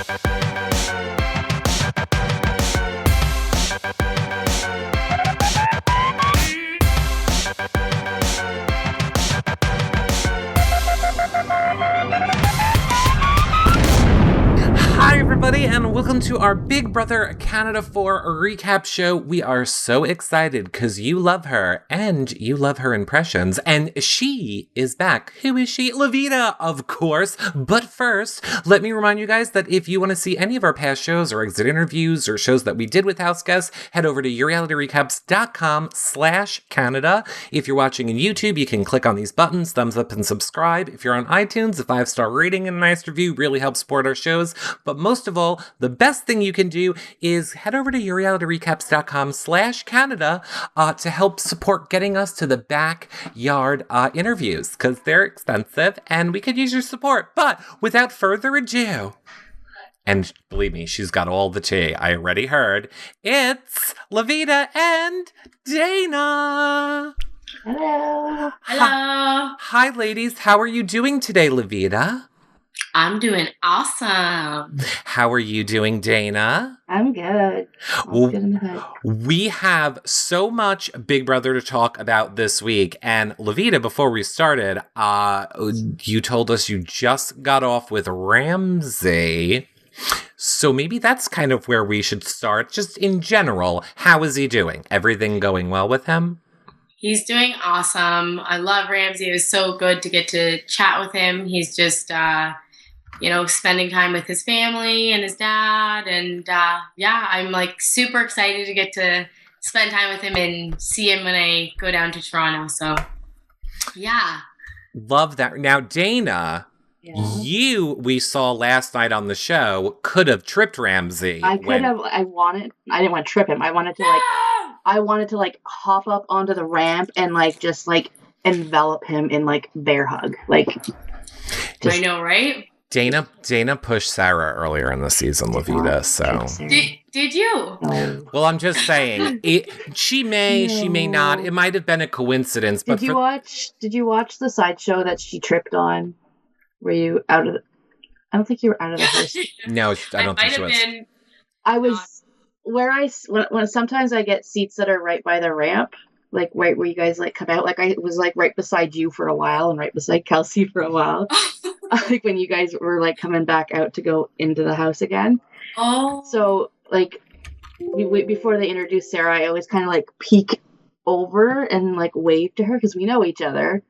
Hi, everybody, and welcome to our Big Brother Canada 4 recap show. We are so excited because you love her, and you love her impressions, and she is back. Who is she? Loveita, of course. But first, let me remind you guys that if you want to see any of our past shows or exit interviews or shows that we did with house guests, head over to yourrealityrecaps.com/Canada. If you're watching on YouTube, you can click on these buttons, thumbs up and subscribe. If you're on iTunes, a 5-star rating and a nice review really helps support our shows. But most of all, the best thing you can do is head over to yourrealityrecaps.com/Canada to help support getting us to the backyard interviews, because they're expensive and we could use your support. But without further ado, and believe me, she's got all the tea, I already heard, it's Loveita and Dana. Hello. Hello. Hi, ladies. How are you doing today, Loveita? I'm doing awesome. How are you doing, Dana? I'm good. Good in the hood. We have so much Big Brother to talk about this week. And Loveita, before we started, you told us you just got off with Ramsey. So maybe that's kind of where we should start. Just in general, how is he doing? Everything going well with him? He's doing awesome. I love Ramsey. It was so good to get to chat with him. He's just, spending time with his family and his dad. And I'm like super excited to get to spend time with him and see him when I go down to Toronto. So, yeah. Love that. Now, Dana, we saw last night on the show, could have tripped Ramsey. I didn't want to trip him. I wanted to hop up onto the ramp and just envelop him in bear hug. I know, right? Dana pushed Sarah earlier in the season, Loveita, so. Did you? Well, I'm just saying, she may not. It might have been a coincidence. But Did you watch the sideshow that she tripped on? Were you out of I don't think you were out of the house. No, I don't think she was. I was when sometimes I get seats that are right by the ramp, right where you guys come out. I was right beside you for a while and right beside Kelsey for a while. When you guys were coming back out to go into the house again. Oh. So before they introduced Sarah, I always kind of peek over and wave to her because we know each other.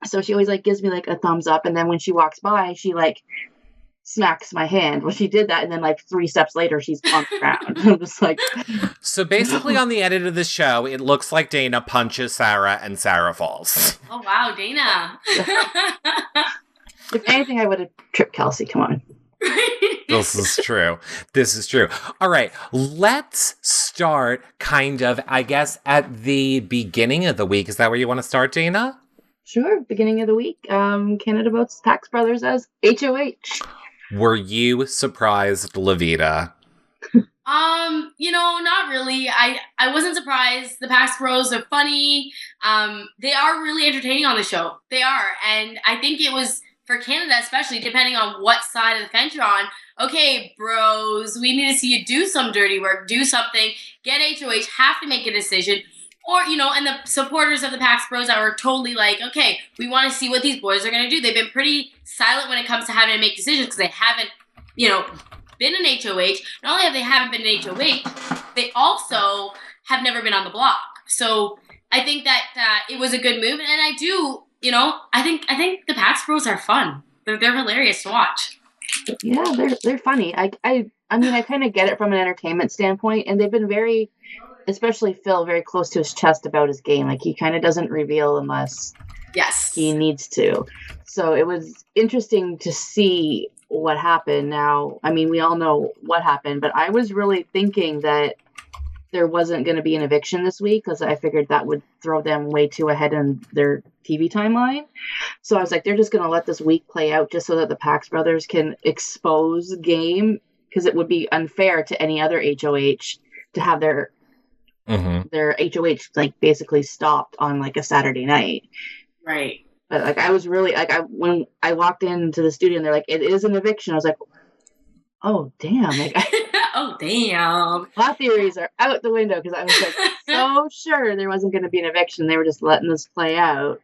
So she always gives me a thumbs up, and then when she walks by, she smacks my hand. Well, she did that, and then 3 steps later, she's on the ground. I'm just So basically, on the edit of the show, it looks like Dana punches Sarah, and Sarah falls. Oh wow, Dana! If anything, I would have tripped Kelsey. Come on. This is true. All right, let's start kind of, I guess, at the beginning of the week. Is that where you want to start, Dana? Sure. Beginning of the week, Canada votes Pax Brothers as HOH. Were you surprised, Loveita? Not really. I wasn't surprised. The Pax Bros are funny. They are really entertaining on the show. They are. And I think it was, for Canada especially, depending on what side of the fence you're on, okay, bros, we need to see you do some dirty work, do something, get HOH, have to make a decision. Or, and the supporters of the Pax Bros that were totally okay, we want to see what these boys are going to do. They've been pretty silent when it comes to having to make decisions because they haven't, been in HOH. Not only have they haven't been in HOH, they also have never been on the block. So I think that it was a good move. And I do, I think the Pax Bros are fun. They're hilarious to watch. Yeah, they're funny. I mean, I kind of get it from an entertainment standpoint, and they've been especially Phil, very close to his chest about his game. He kind of doesn't reveal unless he needs to. So it was interesting to see what happened. Now, I mean, we all know what happened, but I was really thinking that there wasn't going to be an eviction this week because I figured that would throw them way too ahead in their TV timeline. So I was they're just going to let this week play out just so that the Pax Brothers can expose the game, because it would be unfair to any other HOH to have their HOH basically stopped on a Saturday night. Right. But I was really when I walked into the studio and they're it is an eviction. I was oh, damn. Like, oh, damn. My theories are out the window because I was like so sure there wasn't going to be an eviction. They were just letting this play out.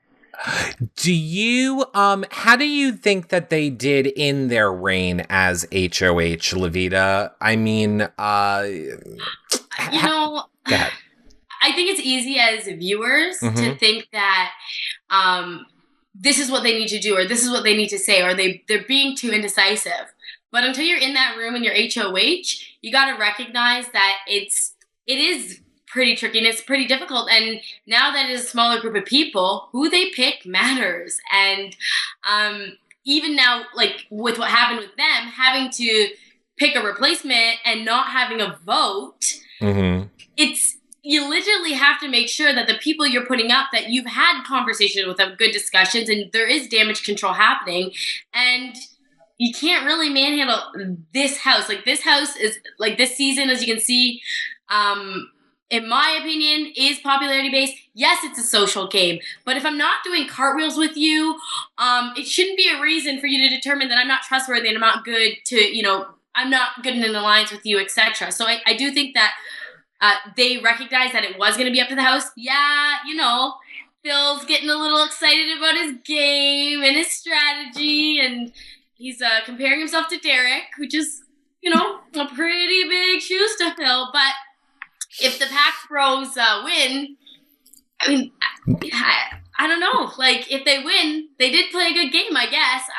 Do you, how do you think that they did in their reign as HOH, Loveita? I mean, you know, go ahead. I think it's easy as viewers to think that this is what they need to do, or this is what they need to say, or they're being too indecisive. But until you're in that room and you're HOH, you got to recognize that it is pretty tricky and it's pretty difficult. And now that it is a smaller group of people, who they pick matters. And even now, like with what happened with them, having to pick a replacement and not having a vote, you literally have to make sure that the people you're putting up, that you've had conversations with them, good discussions, and there is damage control happening. And you can't really manhandle this house. Like, this house is, like, this season, as you can see, in my opinion, is popularity based. Yes, it's a social game, but if I'm not doing cartwheels with you, it shouldn't be a reason for you to determine that I'm not trustworthy and I'm not good to, I'm not good in an alliance with you, etc. So I do think that they recognized that it was going to be up to the house. Yeah, Phil's getting a little excited about his game and his strategy, and he's comparing himself to Derek, which is, a pretty big shoes to fill. But if the Pack Bros win, I mean, I don't know. Like, if they win, they did play a good game, I guess.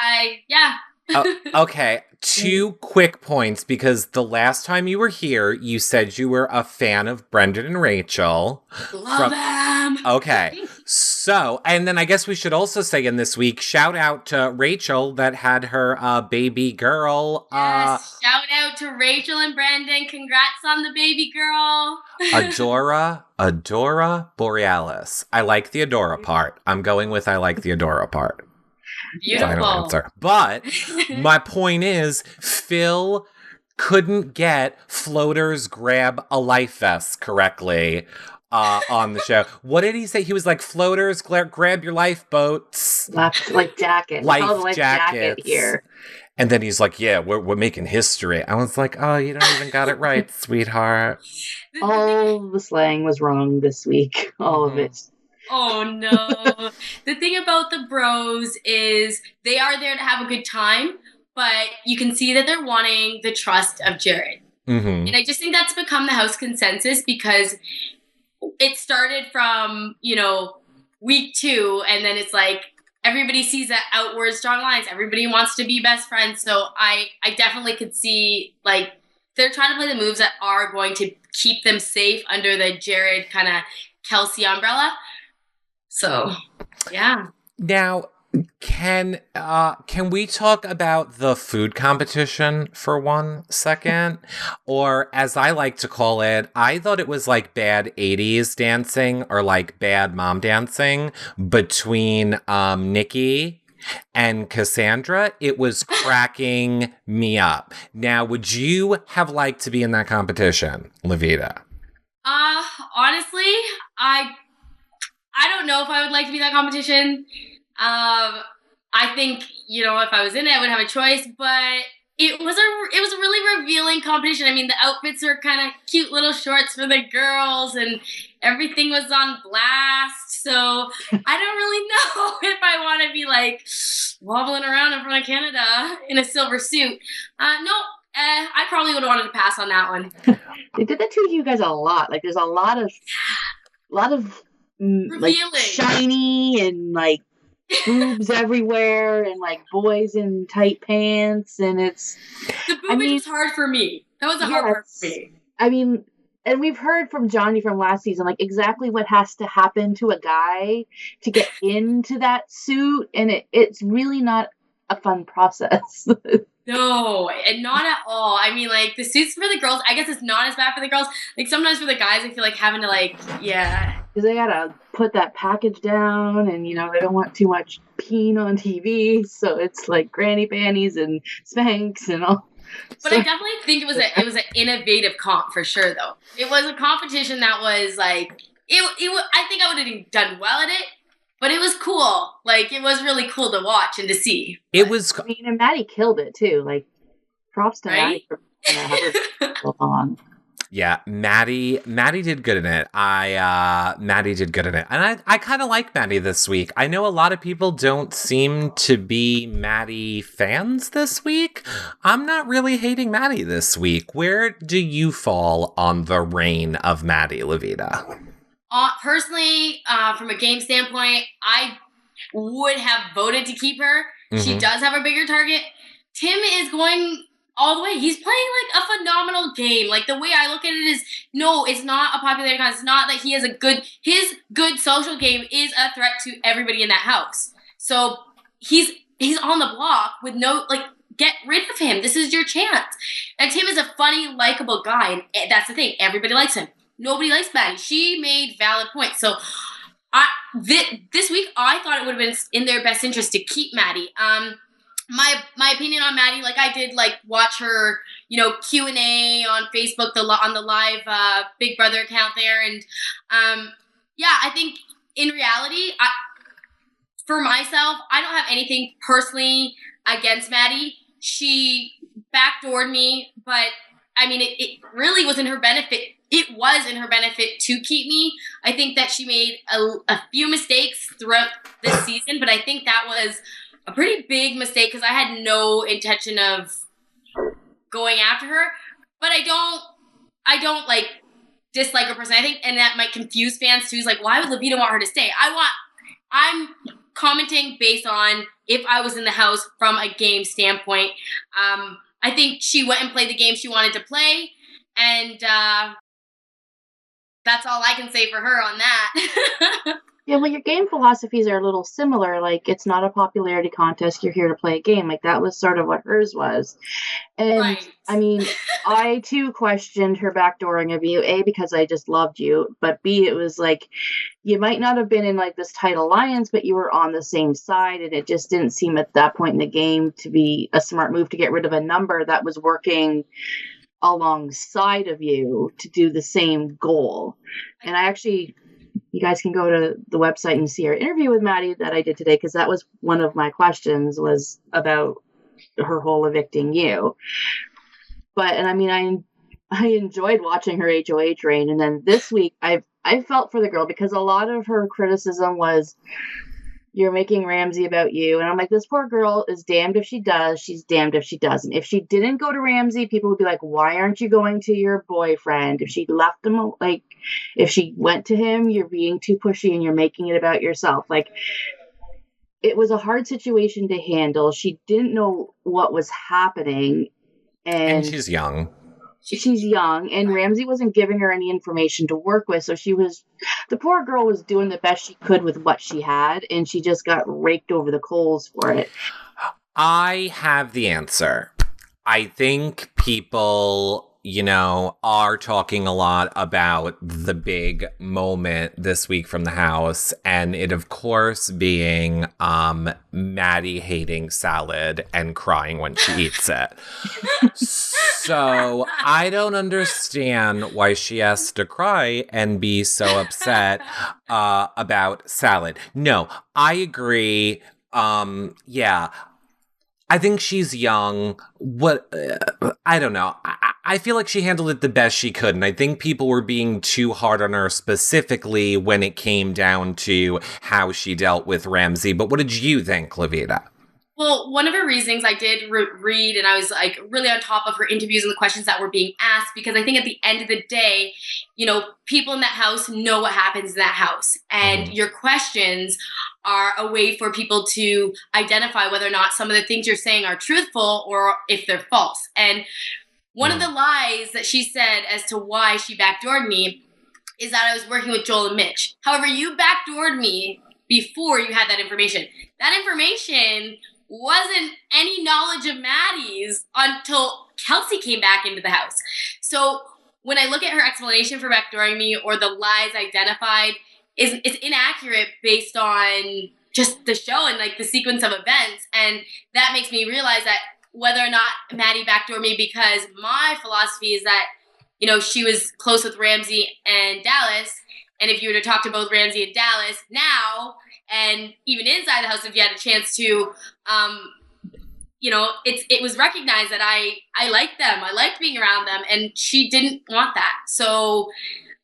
Okay, 2 quick points, because the last time you were here, you said you were a fan of Brendan and Rachel. Love them! Okay, so, and then I guess we should also say in this week, shout out to Rachel that had her baby girl. Yes, shout out to Rachel and Brendan. Congrats on the baby girl. Adora Borealis. I like the Adora part. I'm going with I like the Adora part. Beautiful. Final answer. But my point is, Phil couldn't get Floater's grab a life vest correctly on the show. What did he say? He was like, Floaters, grab your lifeboats. Like jacket. Life jacket here. And then he's like, yeah, we're making history. I was like, oh, you don't even got it right, sweetheart. All the slang was wrong this week. All of it. Oh, no. The thing about the bros is they are there to have a good time, but you can see that they're wanting the trust of Jared. And I just think that's become the house consensus, because it started from, week 2, and then it's like everybody sees that outward strong lines. Everybody wants to be best friends. So I definitely could see, like, they're trying to play the moves that are going to keep them safe under the Jared kind of Kelsey umbrella. So, yeah. Now, can we talk about the food competition for 1 second? Or, as I like to call it, I thought it was like bad 80s dancing, or like bad mom dancing between Nikki and Cassandra. It was cracking me up. Now, would you have liked to be in that competition, Loveita? Honestly, I don't know if I would like to be in that competition. I think, if I was in it, I would have a choice, but it was a really revealing competition. I mean, the outfits were kind of cute little shorts for the girls, and everything was on blast. So I don't really know if I want to be like wobbling around in front of Canada in a silver suit. I probably would have wanted to pass on that one. They did that to you guys a lot. Like, there's a lot of like shiny and like boobs everywhere, and like boys in tight pants, and it's the boobage was hard for me. That was a hard part for me. I mean, and we've heard from Johnny from last season, like, exactly what has to happen to a guy to get into that suit, and it's really not a fun process. No, and not at all. I mean, like, the suits for the girls, I guess it's not as bad for the girls. Like, sometimes for the guys, I feel like having to, like, yeah. Because they gotta put that package down, and, they don't want too much peen on TV, so it's, like, granny panties and Spanx and all. But I definitely think it was an innovative comp, for sure, though. It was a competition that was, like, I think I would have done well at it. But it was cool. Like, it was really cool to watch and to see. It was... I mean, and Maddie killed it, too. Like, Props to Maddie for having so long. Yeah, Maddie did good in it. Maddie did good in it. And I kind of like Maddie this week. I know a lot of people don't seem to be Maddie fans this week. I'm not really hating Maddie this week. Where do you fall on the reign of Maddie, Loveita? Personally, from a game standpoint, I would have voted to keep her. Mm-hmm. She does have a bigger target. Tim is going all the way. He's playing like a phenomenal game. Like the way I look at it is, no, it's not a popularity contest. It's not that he has his good social game is a threat to everybody in that house. So he's on the block with no, like, get rid of him. This is your chance. And Tim is a funny, likable guy. And that's the thing. Everybody likes him. Nobody likes Maddie. She made valid points. So this week, I thought it would have been in their best interest to keep Maddie. My opinion on Maddie, like I did, like watch her, Q&A on Facebook, on the live Big Brother account there, and I think in reality, for myself, I don't have anything personally against Maddie. She backdoored me, but I mean, it really was in her benefit. It was in her benefit to keep me. I think that she made a few mistakes throughout this season, but I think that was a pretty big mistake because I had no intention of going after her. But I don't like dislike her person. I think, and that might confuse fans too. Is like, why would Loveita want her to stay? I'm commenting based on if I was in the house from a game standpoint. I think she went and played the game she wanted to play, and that's all I can say for her on that. Yeah, well, your game philosophies are a little similar. Like, it's not a popularity contest. You're here to play a game. Like, that was sort of what hers was. And, right. I mean, I, too, questioned her backdooring of you, A, because I just loved you, but B, it was like, you might not have been in, like, this tight alliance, but you were on the same side, and it just didn't seem at that point in the game to be a smart move to get rid of a number that was working alongside of you to do the same goal. And I actually... You guys can go to the website and see our interview with Maddie that I did today, because that was one of my questions, was about her whole evicting you. And I mean, I enjoyed watching her HOH reign, and then this week I felt for the girl, because a lot of her criticism was, you're making Ramsey about you. And I'm like, this poor girl is damned if she does, she's damned if she doesn't. If she didn't go to Ramsey, people would be like, why aren't you going to your boyfriend? If she left him, like, if she went to him, you're being too pushy and you're making it about yourself. Like, it was a hard situation to handle. She didn't know what was happening. And she's young. She's young, and Ramsey wasn't giving her any information to work with, so the poor girl was doing the best she could with what she had, and she just got raked over the coals for it. I have the answer. I think people, are talking a lot about the big moment this week from the house, and it, of course, being Maddie hating salad and crying when she eats it. So I don't understand why she has to cry and be so upset about salad. No, I agree. I think she's young. I don't know. I feel like she handled it the best she could, and I think people were being too hard on her, specifically when it came down to how she dealt with Ramsey. But what did you think, Loveita? Well, one of her reasonings I did read, and I was like really on top of her interviews and the questions that were being asked, because I think at the end of the day, people in that house know what happens in that house, and your questions are a way for people to identify whether or not some of the things you're saying are truthful or if they're false. And one of the lies that she said as to why she backdoored me is that I was working with Joel and Mitch. However, you backdoored me before you had that information. That information wasn't any knowledge of Maddie's until Kelsey came back into the house. So when I look at her explanation for backdooring me, or the lies identified, it's inaccurate based on just the show and like the sequence of events. And that makes me realize that whether or not Maddie backdoored me, because my philosophy is that, she was close with Ramsey and Dallas. And if you were to talk to both Ramsey and Dallas now, and even inside the house, if you had a chance to, it was recognized that I liked them. I liked being around them, and she didn't want that. So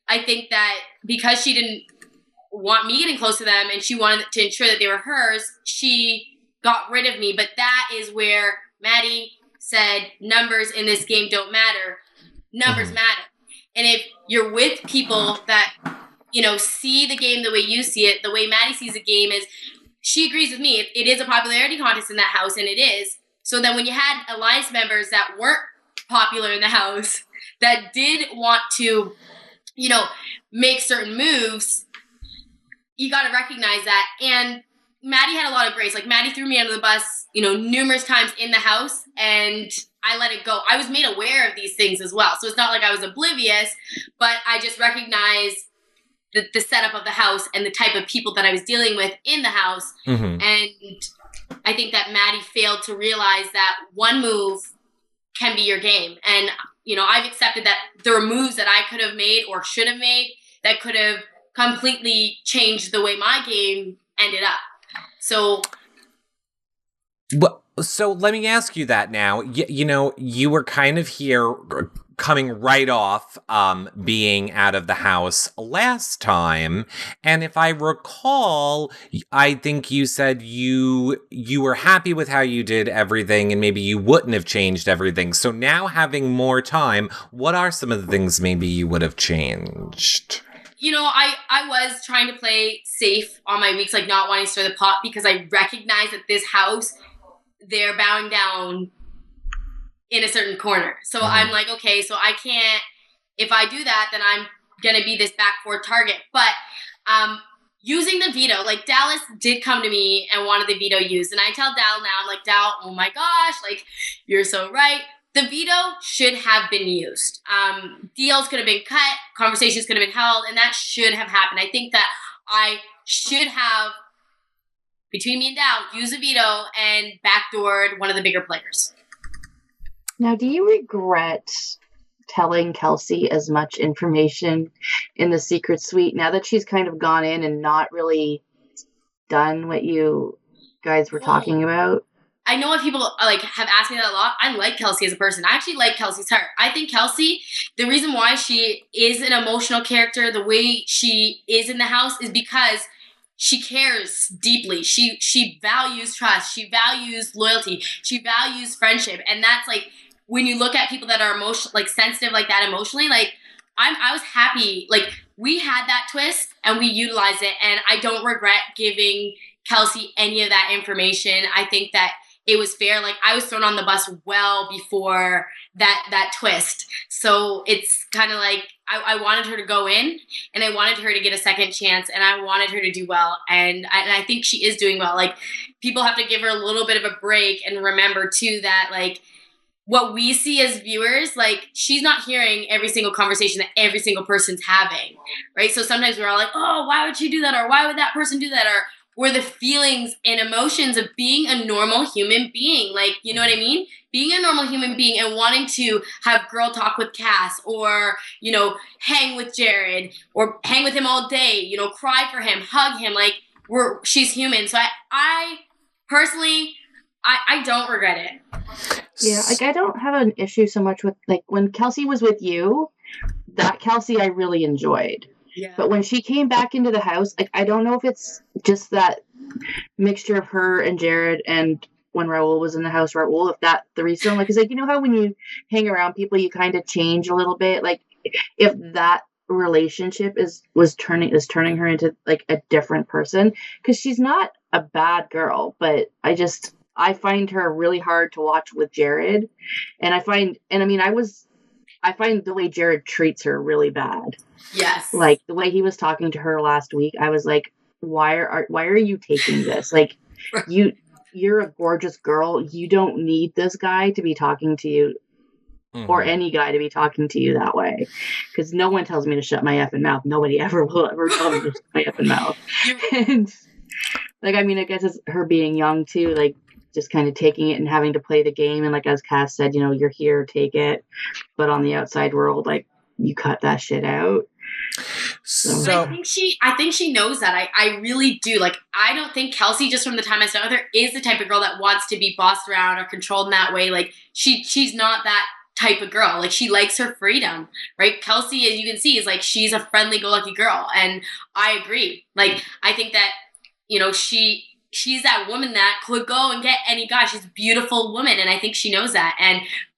I think that because she didn't want me getting close to them and she wanted to ensure that they were hers, she got rid of me. But that is where Maddie said numbers in this game don't matter. Numbers matter. And if you're with people that, see the game the way you see it, the way Maddie sees the game is, she agrees with me. It is a popularity contest in that house, and it is. So then when you had alliance members that weren't popular in the house, that did want to, make certain moves, you got to recognize that. And Maddie had a lot of grace. Like, Maddie threw me under the bus, numerous times in the house, and I let it go. I was made aware of these things as well. So it's not like I was oblivious, but I just recognized the setup of the house and the type of people that I was dealing with in the house. And I think that Maddie failed to realize that one move can be your game. And, I've accepted that there were moves that I could have made or should have made that could have completely changed the way my game ended up. So let me ask you that now. You were kind of here coming right off being out of the house last time. And if I recall, I think you said you were happy with how you did everything and maybe you wouldn't have changed everything. So now having more time, what are some of the things maybe you would have changed? I was trying to play safe on my weeks, like not wanting to stir the pot, because I recognize that this house, they're bowing down in a certain corner. So I'm like, okay, so I can't, if I do that, then I'm going to be this back forward target. But using the veto, like Dallas did come to me and wanted the veto used. And I tell Dal now, I'm like, Dal, oh my gosh, like, you're so right. The veto should have been used. Deals could have been cut, conversations could have been held, and that should have happened. I think that I should have, between me and Dal, used the veto and backdoored one of the bigger players. Now, do you regret telling Kelsey as much information in the secret suite now that she's kind of gone in and not really done what you guys were talking about? I know what people have asked me that a lot. I like Kelsey as a person. I actually like Kelsey's heart. I think Kelsey, the reason why she is an emotional character, the way she is in the house, is because she cares deeply. She values trust. She values loyalty. She values friendship. And that's like, when you look at people that are sensitive like that emotionally, like I was happy. Like, we had that twist and we utilized it. And I don't regret giving Kelsey any of that information. I think that it was fair. Like, I was thrown on the bus well before that twist. So it's kind of like, I wanted her to go in and I wanted her to get a second chance and I wanted her to do well. And I think she is doing well. Like, people have to give her a little bit of a break and remember too that, like, what we see as viewers, like, she's not hearing every single conversation that every single person's having, right? So sometimes we're all like, oh, why would she do that? Or why would that person do that? Or the feelings and emotions of being a normal human being. Like, you know what I mean? Being a normal human being and wanting to have girl talk with Cass or, hang with Jared or hang with him all day, cry for him, hug him. Like, she's human. So I personally, I don't regret it. Yeah, like, I don't have an issue so much with, like, when Kelsey was with you, that Kelsey I really enjoyed. Yeah. But when she came back into the house, like, I don't know if it's just that mixture of her and Jared and when Raul was in the house, Raul, if that the reason, like, it's like, how when you hang around people, you kind of change a little bit. Like, if that relationship is turning her into, like, a different person, because she's not a bad girl, but I find her really hard to watch with Jared. And I find the way Jared treats her really bad. Yes. Like, the way he was talking to her last week, I was like, why are you taking this? Like, you're a gorgeous girl. You don't need this guy to be talking to you or any guy to be talking to you that way. Because no one tells me to shut my effing mouth. Nobody ever will ever tell me to shut my effing mouth. And, like, I mean, I guess it's her being young too, like, just kind of taking it and having to play the game. And, like, as Cass said, you're here, take it. But on the outside world, like, you cut that shit out. So I think she knows that. I really do. Like, I don't think Kelsey, just from the time I spent with her, is the type of girl that wants to be bossed around or controlled in that way. Like, she's not that type of girl. Like, she likes her freedom, right? Kelsey, as you can see, is like, she's a friendly-go-lucky girl, and I agree. Like, I think that, you know, she's that woman that could go and get any guy. She's a beautiful woman, and I think she knows that.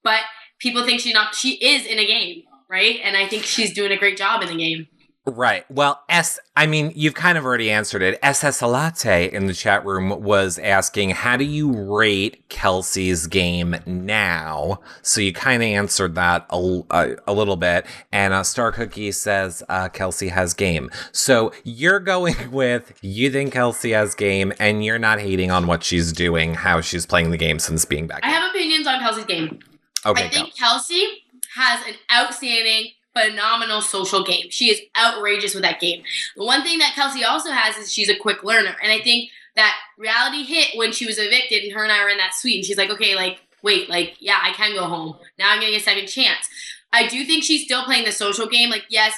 But people think she is in a game, right? And I think she's doing a great job in the game. Right. Well, you've kind of already answered it. SS Latte in the chat room was asking, how do you rate Kelsey's game now? So you kind of answered that a little bit. And Star Cookie says Kelsey has game. So you're going with, you think Kelsey has game, and you're not hating on what she's doing, how she's playing the game since being back. I have opinions on Kelsey's game. Okay, I think Kelsey has an outstanding, phenomenal social game. She is outrageous with that game. The one thing that Kelsey also has is she's a quick learner. And I think that reality hit when she was evicted and her and I were in that suite. And she's like, okay, like, wait, like, yeah, I can go home. Now I'm getting a second chance. I do think she's still playing the social game. Like, yes,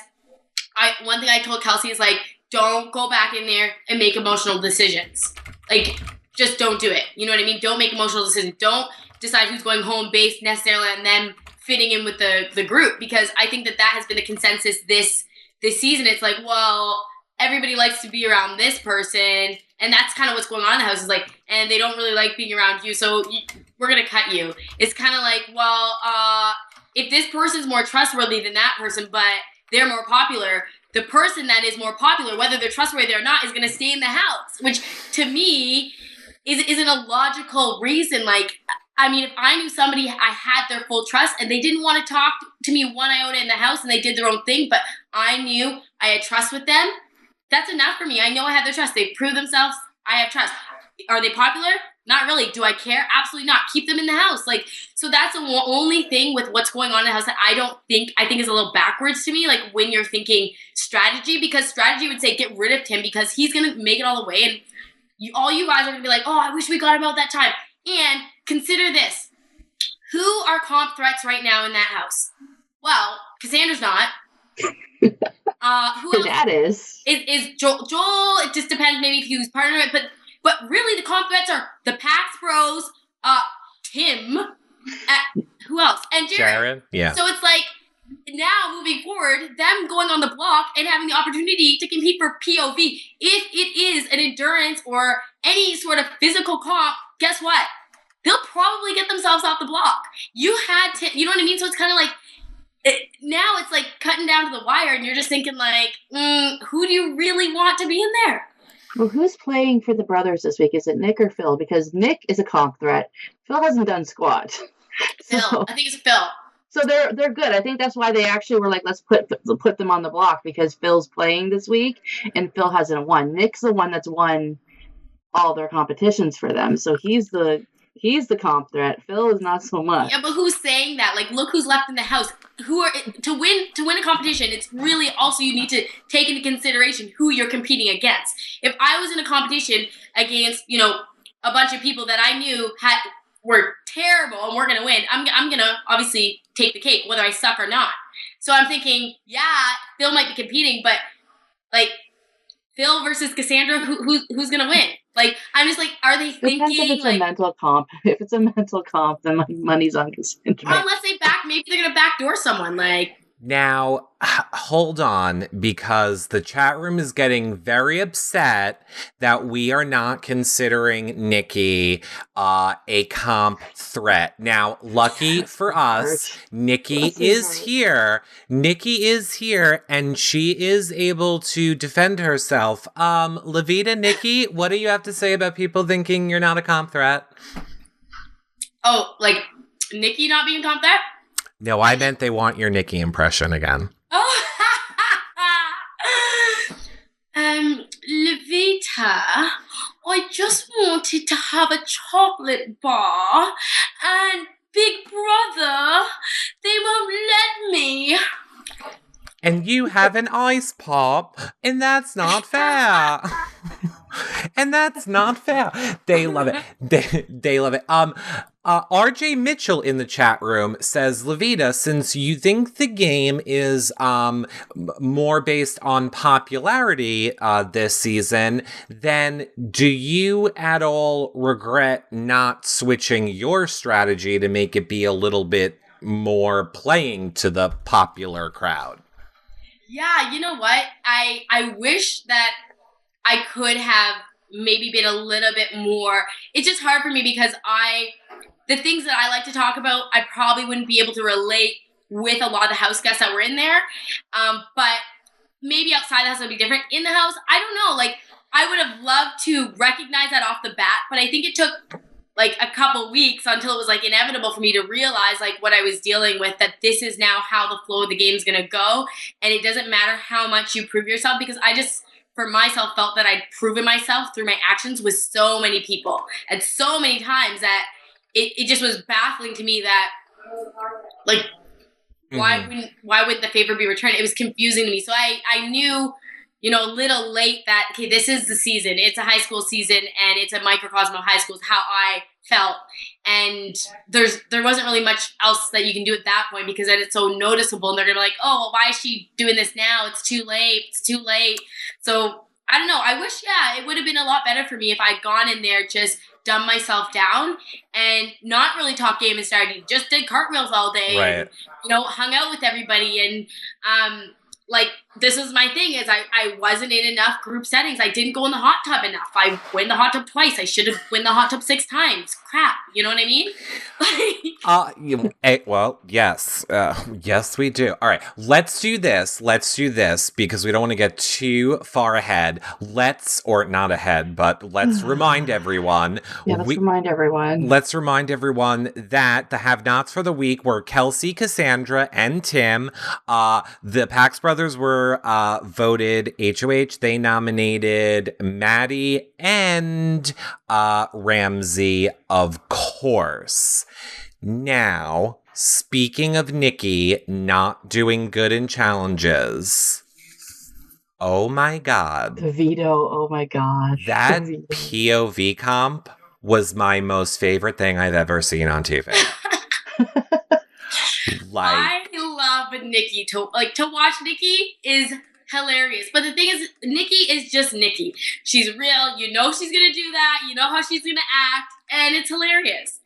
one thing I told Kelsey is, like, don't go back in there and make emotional decisions. Like, just don't do it. You know what I mean? Don't make emotional decisions. Don't decide who's going home based necessarily on them fitting in with the group, because I think that has been the consensus this season. It's like, well, everybody likes to be around this person, and that's kind of what's going on in the house, is like, and they don't really like being around you, so we're gonna cut you. It's kind of like, well, if this person's more trustworthy than that person, but they're more popular, the person that is more popular, whether they're trustworthy or not, is gonna stay in the house, which to me isn't a logical reason. Like, I mean, if I knew somebody, I had their full trust, and they didn't want to talk to me one iota in the house, and they did their own thing, but I knew I had trust with them, that's enough for me. I know I have their trust. They've proved themselves. I have trust. Are they popular? Not really. Do I care? Absolutely not. Keep them in the house. Like, so that's the only thing with what's going on in the house that I think is a little backwards to me, like, when you're thinking strategy, because strategy would say get rid of Tim because he's going to make it all the way, and all you guys are going to be like, oh, I wish we got him out that time. And consider this. Who are comp threats right now in that house? Well, Cassandra's not. Who Her dad is. Is Joel. It just depends maybe if he was partner, but really the comp threats are the Pax Bros, Tim, who else? And Jared. Yeah. So it's like, now moving forward, them going on the block and having the opportunity to compete for POV. If it is an endurance or any sort of physical comp, guess what? They'll probably get themselves off the block. You had to, you know what I mean? So it's kind of like, now it's like cutting down to the wire, and you're just thinking like, who do you really want to be in there? Well, who's playing for the brothers this week? Is it Nick or Phil? Because Nick is a comp threat. Phil hasn't done squat. Phil. I think it's Phil. So they're good. I think that's why they actually were like, let's put them on the block, because Phil's playing this week and Phil hasn't won. Nick's the one that's won all their competitions for them. So he's the comp threat. Phil is not so much. Yeah, but who's saying that? Like, look who's left in the house. To win a competition, it's really also, you need to take into consideration who you're competing against. If I was in a competition against, you know, a bunch of people that I knew were terrible and weren't gonna win, I'm gonna obviously take the cake, whether I suck or not. So I'm thinking, yeah, Phil might be competing, but like, Phil versus Cassandra, who's gonna win? Like, I'm just like, are they thinking? Depends if it's like, a mental comp. If it's a mental comp, then like money's on Cassandra. Or unless maybe they're gonna backdoor someone. Like, now, hold on, because the chat room is getting very upset that we are not considering Nikki a comp threat. Now, lucky for us, Nikki is here. Nikki is here, and she is able to defend herself. Loveita, Nikki, what do you have to say about people thinking you're not a comp threat? Oh, like Nikki not being a comp threat? No, I meant they want your Nikki impression again. Oh, Loveita, I just wanted to have a chocolate bar, and Big Brother, they won't let me. And you have an ice pop, and that's not fair. And that's not fair. They love it. They love it. RJ Mitchell in the chat room says, Loveita, since you think the game is more based on popularity this season, then do you at all regret not switching your strategy to make it be a little bit more playing to the popular crowd? Yeah, you know what? I wish that I could have maybe been a little bit more. It's just hard for me because the things that I like to talk about, I probably wouldn't be able to relate with a lot of the house guests that were in there. But maybe outside the house it would be different. In the house, I don't know. Like, I would have loved to recognize that off the bat, but I think it took like a couple weeks until it was like inevitable for me to realize like what I was dealing with, that this is now how the flow of the game is going to go. And it doesn't matter how much you prove yourself, because I just, for myself, felt that I'd proven myself through my actions with so many people and so many times that it just was baffling to me that, like, why wouldn't the favor be returned? It was confusing to me. So I knew, you know, a little late that, okay, this is the season. It's a high school season and it's a microcosm of high schools, how I felt. And there wasn't really much else that you can do at that point, because then it's so noticeable and they're going to be like, oh, well, why is she doing this now? It's too late. It's too late. So I don't know. I wish, it would have been a lot better for me if I'd gone in there, just dumbed myself down and not really talk game and strategy, just did cartwheels all day, right, and, you know, hung out with everybody. And like, this is my thing, is I wasn't in enough group settings. I didn't go in the hot tub enough. I went in the hot tub twice. I should have went in the hot tub 6 times. Crap. You know what I mean? Well, yes. Yes, we do. All right. Let's do this because we don't want to get too far ahead. Or not ahead, but let's remind everyone. Yeah, let's remind everyone. Let's remind everyone that the have-nots for the week were Kelsey, Cassandra, and Tim. The Pax brothers were voted HOH. They nominated Maddie and Ramsey, of course. Now, speaking of Nikki not doing good in challenges, oh my God. The veto, oh my God. That POV comp was my most favorite thing I've ever seen on TV. I love Nikki. To watch Nikki is hilarious. But the thing is, Nikki is just Nikki. She's real. You know she's going to do that. You know how she's going to act. And it's hilarious.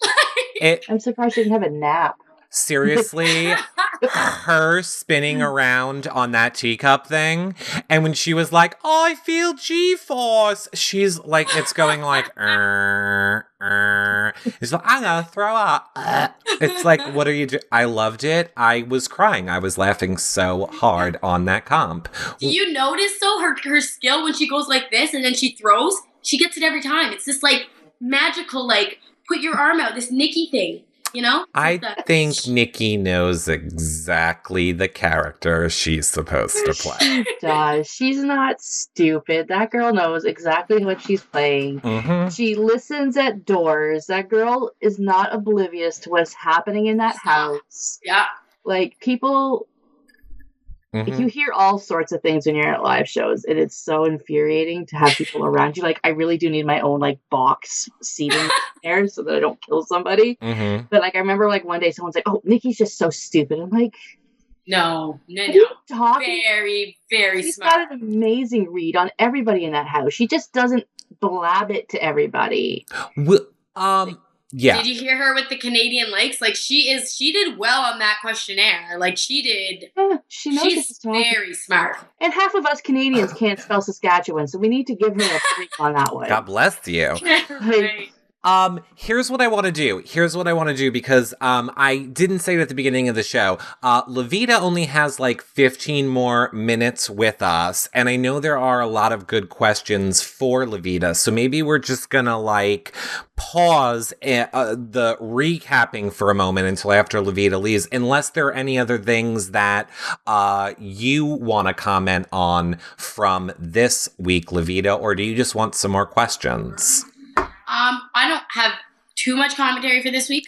I'm surprised she didn't have a nap. Seriously, her spinning around on that teacup thing, and when she was like, oh, I feel G-force, she's like, it's going like, It's like, I'm gonna throw up. It's like, what are you doing? I loved it. I was crying. I was laughing so hard on that comp. Do you notice, though, her skill when she goes like this and then she throws? She gets it every time. It's this, like, magical, like, put your arm out, this Nikki thing. You know? I think Nikki knows exactly the character she's supposed to play. She does. She's not stupid. That girl knows exactly what she's playing. Mm-hmm. She listens at doors. That girl is not oblivious to what's happening in that house. Yeah. Like, people... Mm-hmm. You hear all sorts of things when you're at live shows, and it's so infuriating to have people around you. Like, I really do need my own, like, box seating there so that I don't kill somebody. Mm-hmm. But, like, I remember, like, one day someone's like, oh, Nikki's just so stupid. I'm like... No. Very, very She's smart. She's got an amazing read on everybody in that house. She just doesn't blab it to everybody. Yeah. Did you hear her with the Canadian Lakes? Like, she did well on that questionnaire. Like, she did. Yeah, she's very smart. And half of us Canadians can't spell Saskatchewan, so we need to give her a break on that one. God bless you. Right. Here's what I want to do. Because I didn't say it at the beginning of the show. Loveita only has like 15 more minutes with us, and I know there are a lot of good questions for Loveita, so maybe we're just gonna like pause the recapping for a moment until after Loveita leaves, unless there are any other things that you want to comment on from this week, Loveita, or do you just want some more questions? I don't have too much commentary for this week.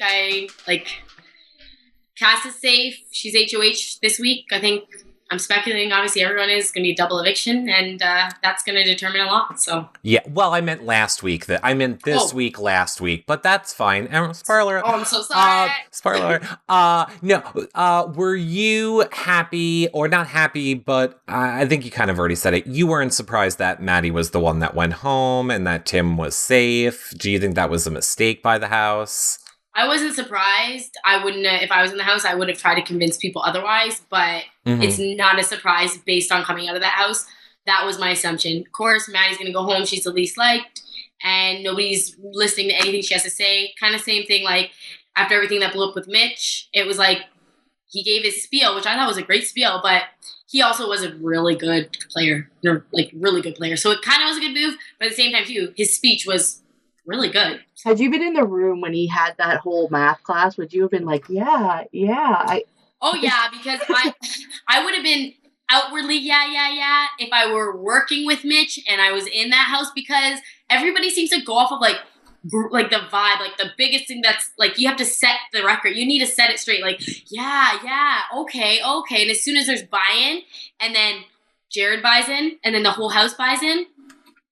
Cass is safe. She's HOH this week. I think I'm speculating, obviously, everyone is going to be a double eviction, and that's going to determine a lot, so. Yeah, well, I meant last week. I meant this week, last week, but that's fine. Spoiler. Oh, I'm so sorry. Spoiler. No, were you happy, or not happy, but I think you kind of already said it. You weren't surprised that Maddie was the one that went home and that Tim was safe. Do you think that was a mistake by the house? I wasn't surprised. I wouldn't, if I was in the house, I would have tried to convince people otherwise, but it's not a surprise based on coming out of that house. That was my assumption. Of course, Maddie's going to go home. She's the least liked, and nobody's listening to anything she has to say. Kind of same thing, like, after everything that blew up with Mitch, it was like, he gave his spiel, which I thought was a great spiel, but he also was a really good player, really good player. So it kind of was a good move, but at the same time, too, his speech was really good. Had you been in the room when he had that whole math class, would you have been like, yeah. Oh, yeah, because I would have been outwardly, yeah, if I were working with Mitch and I was in that house, because everybody seems to go off of, like the vibe, like the biggest thing that's, like, you have to set the record. You need to set it straight, like, yeah, okay. And as soon as there's buy-in, and then Jared buys in, and then the whole house buys in,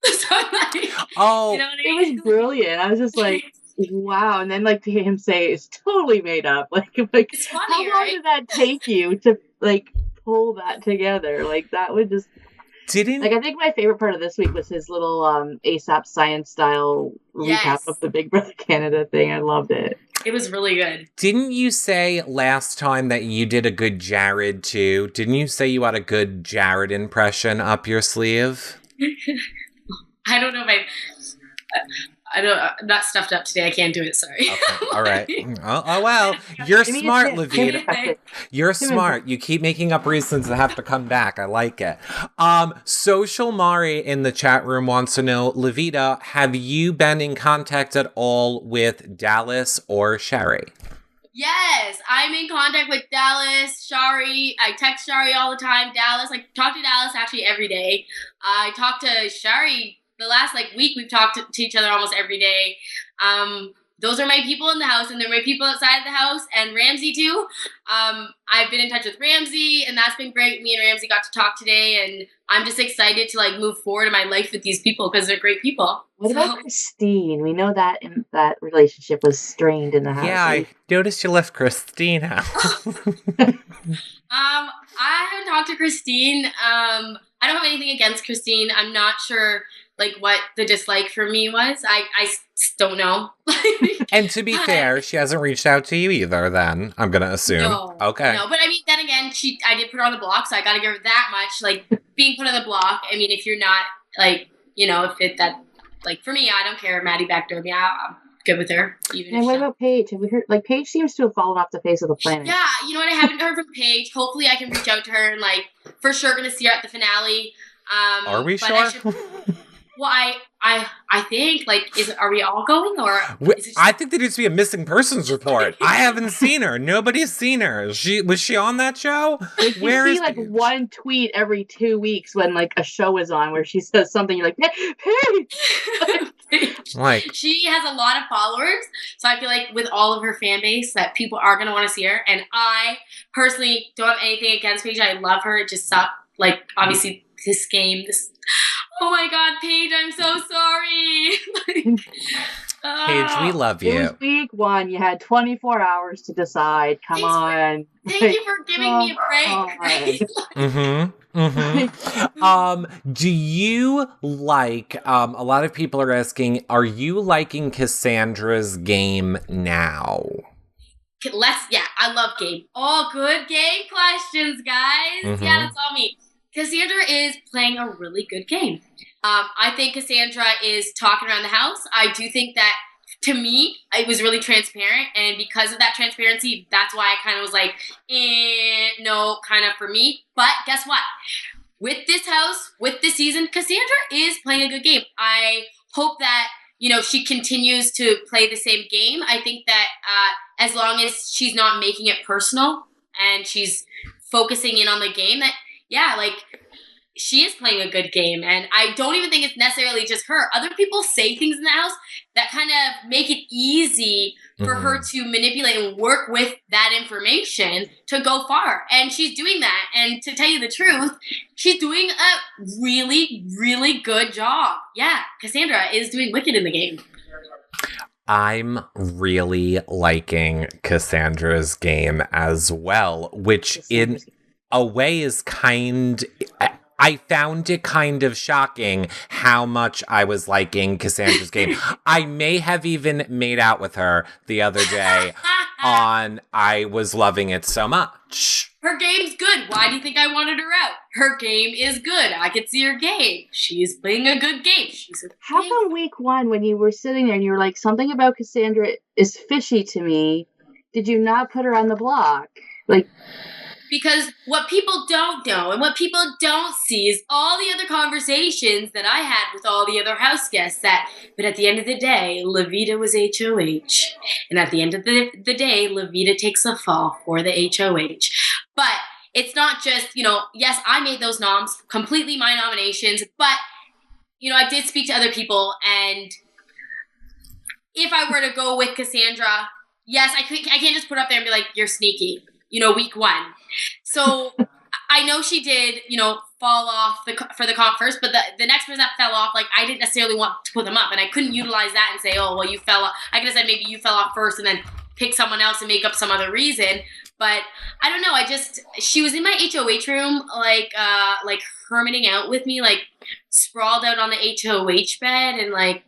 so I'm like, oh, you know what I mean? It was brilliant. I was just like, wow. And then, like, to hear him say it's totally made up. Like It's funny, how long right? did that take you to, like, pull that together? Like, that would just... Like, I think my favorite part of this week was his little ASAP Science style recap of the Big Brother Canada thing. I loved it. It was really good. Didn't you say last time that you did a good Jared, too? Didn't you say you had a good Jared impression up your sleeve? I don't know if I'm not stuffed up today. I can't do it. Sorry. Okay. All right. Oh well. You're smart, Loveita. You're smart. You keep making up reasons to have to come back. I like it. Social Mari in the chat room wants to know, Loveita, have you been in contact at all with Dallas or Sherry? Yes, I'm in contact with Dallas, Shari. I text Shari all the time. Dallas, I talk to Dallas actually every day. I talk to Shari the last week. We've talked to each other almost every day. Those are my people in the house, and they're my people outside the house, and Ramsey too. I've been in touch with Ramsey, and that's been great. Me and Ramsey got to talk today, and I'm just excited to move forward in my life with these people because they're great people. What about Christine? We know that that relationship was strained in the house. Yeah, I noticed you left Christine out. I haven't talked to Christine. I don't have anything against Christine. I'm not sure what the dislike for me was. I don't know. And to be fair, she hasn't reached out to you either, then, I'm going to assume. No, okay. No, but I mean, then again, I did put her on the block, so I got to give her that much. Being put on the block, I mean, if you're not, for me, I don't care. Maddie backdoored me. I'm good with her. And what about Paige? Have we heard, Paige seems to have fallen off the face of the planet. Yeah, you know what? I haven't heard from Paige. Hopefully I can reach out to her and, for sure going to see her at the finale. Are we sure? Well, I think, are we all going, or? I think there needs to be a missing persons report. I haven't seen her. Nobody's seen her. Was she on that show? Where is one tweet every 2 weeks when, a show is on where she says something, you're like, hey! She has a lot of followers, so I feel like with all of her fan base that people are going to want to see her, and I personally don't have anything against Paige. I love her. It just sucked. Obviously, this game, oh my God, Paige, I'm so sorry. Paige, we love you. It was week 1. You had 24 hours to decide. Come on. Thank you for giving me a break. Do you like, a lot of people are asking, are you liking Cassandra's game now? I love game. Oh, good game questions, guys. Yeah, that's all me. Cassandra is playing a really good game. I think Cassandra is talking around the house. I do think that, to me, it was really transparent. And because of that transparency, that's why I kind of was no, kind of for me. But guess what? With this house, with this season, Cassandra is playing a good game. I hope that, she continues to play the same game. I think that as long as she's not making it personal and she's focusing in on the game, that, she is playing a good game, and I don't even think it's necessarily just her. Other people say things in the house that kind of make it easy for her to manipulate and work with that information to go far. And she's doing that. And to tell you the truth, she's doing a really, really good job. Yeah, Cassandra is doing wicked in the game. I'm really liking Cassandra's game as well, which in a way is I found it kind of shocking how much I was liking Cassandra's game. I may have even made out with her the other day I was loving it so much. Her game's good. Why do you think I wanted her out? Her game is good. I could see her game. She's playing a good game. How come week 1, when you were sitting there and you were like, something about Cassandra is fishy to me, did you not put her on the block? Like... Because what people don't know and what people don't see is all the other conversations that I had with all the other house guests but at the end of the day, Loveita was HOH. And at the end of the day, Loveita takes the fall for the HOH. But it's not just, yes, I made those noms, completely my nominations, but, I did speak to other people, and if I were to go with Cassandra, yes, I can't just put up there and be like, you're sneaky. Week 1. So I know she did, fall off for the comp first, but the next person that fell off, like, I didn't necessarily want to put them up, and I couldn't utilize that and say, oh, well, you fell off. I could have said maybe you fell off first and then pick someone else and make up some other reason. But I don't know. She was in my HOH room, like hermiting out with me, like sprawled out on the HOH bed and like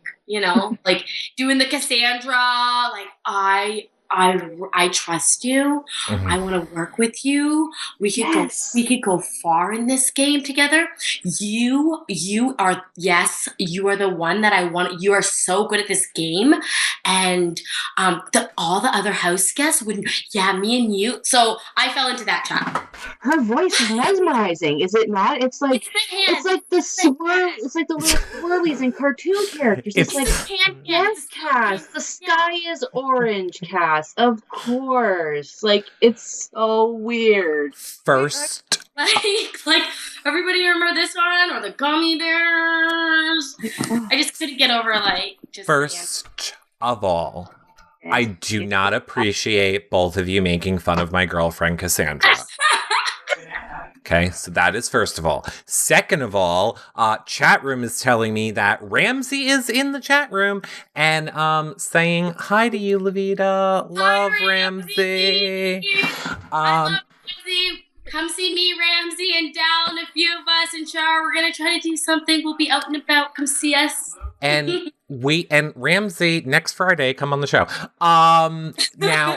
doing the Cassandra, like, I trust you. Mm-hmm. I want to work with you. We could go far in this game together. You are the one that I want. You are so good at this game. And all the other house guests me and you. So I fell into that trap. Her voice is mesmerizing, is it not? It's like the swirl. It's like the little swirlies in cartoon characters. It's like yes, cast. The sky is orange, cast. Of course. Like, it's so weird. First. Like everybody remember this one or the gummy bears? I just couldn't get over First of all, I do not appreciate both of you making fun of my girlfriend Cassandra. Okay, so that is first of all. Second of all, chat room is telling me that Ramsey is in the chat room and saying hi to you, Loveita. Love hi, Ramsey. I love Ramsey. Come see me, Ramsey, and down a few of us in Char. We're gonna try to do something. We'll be out and about. Come see us. And Ramsey next Friday, come on the show. Now.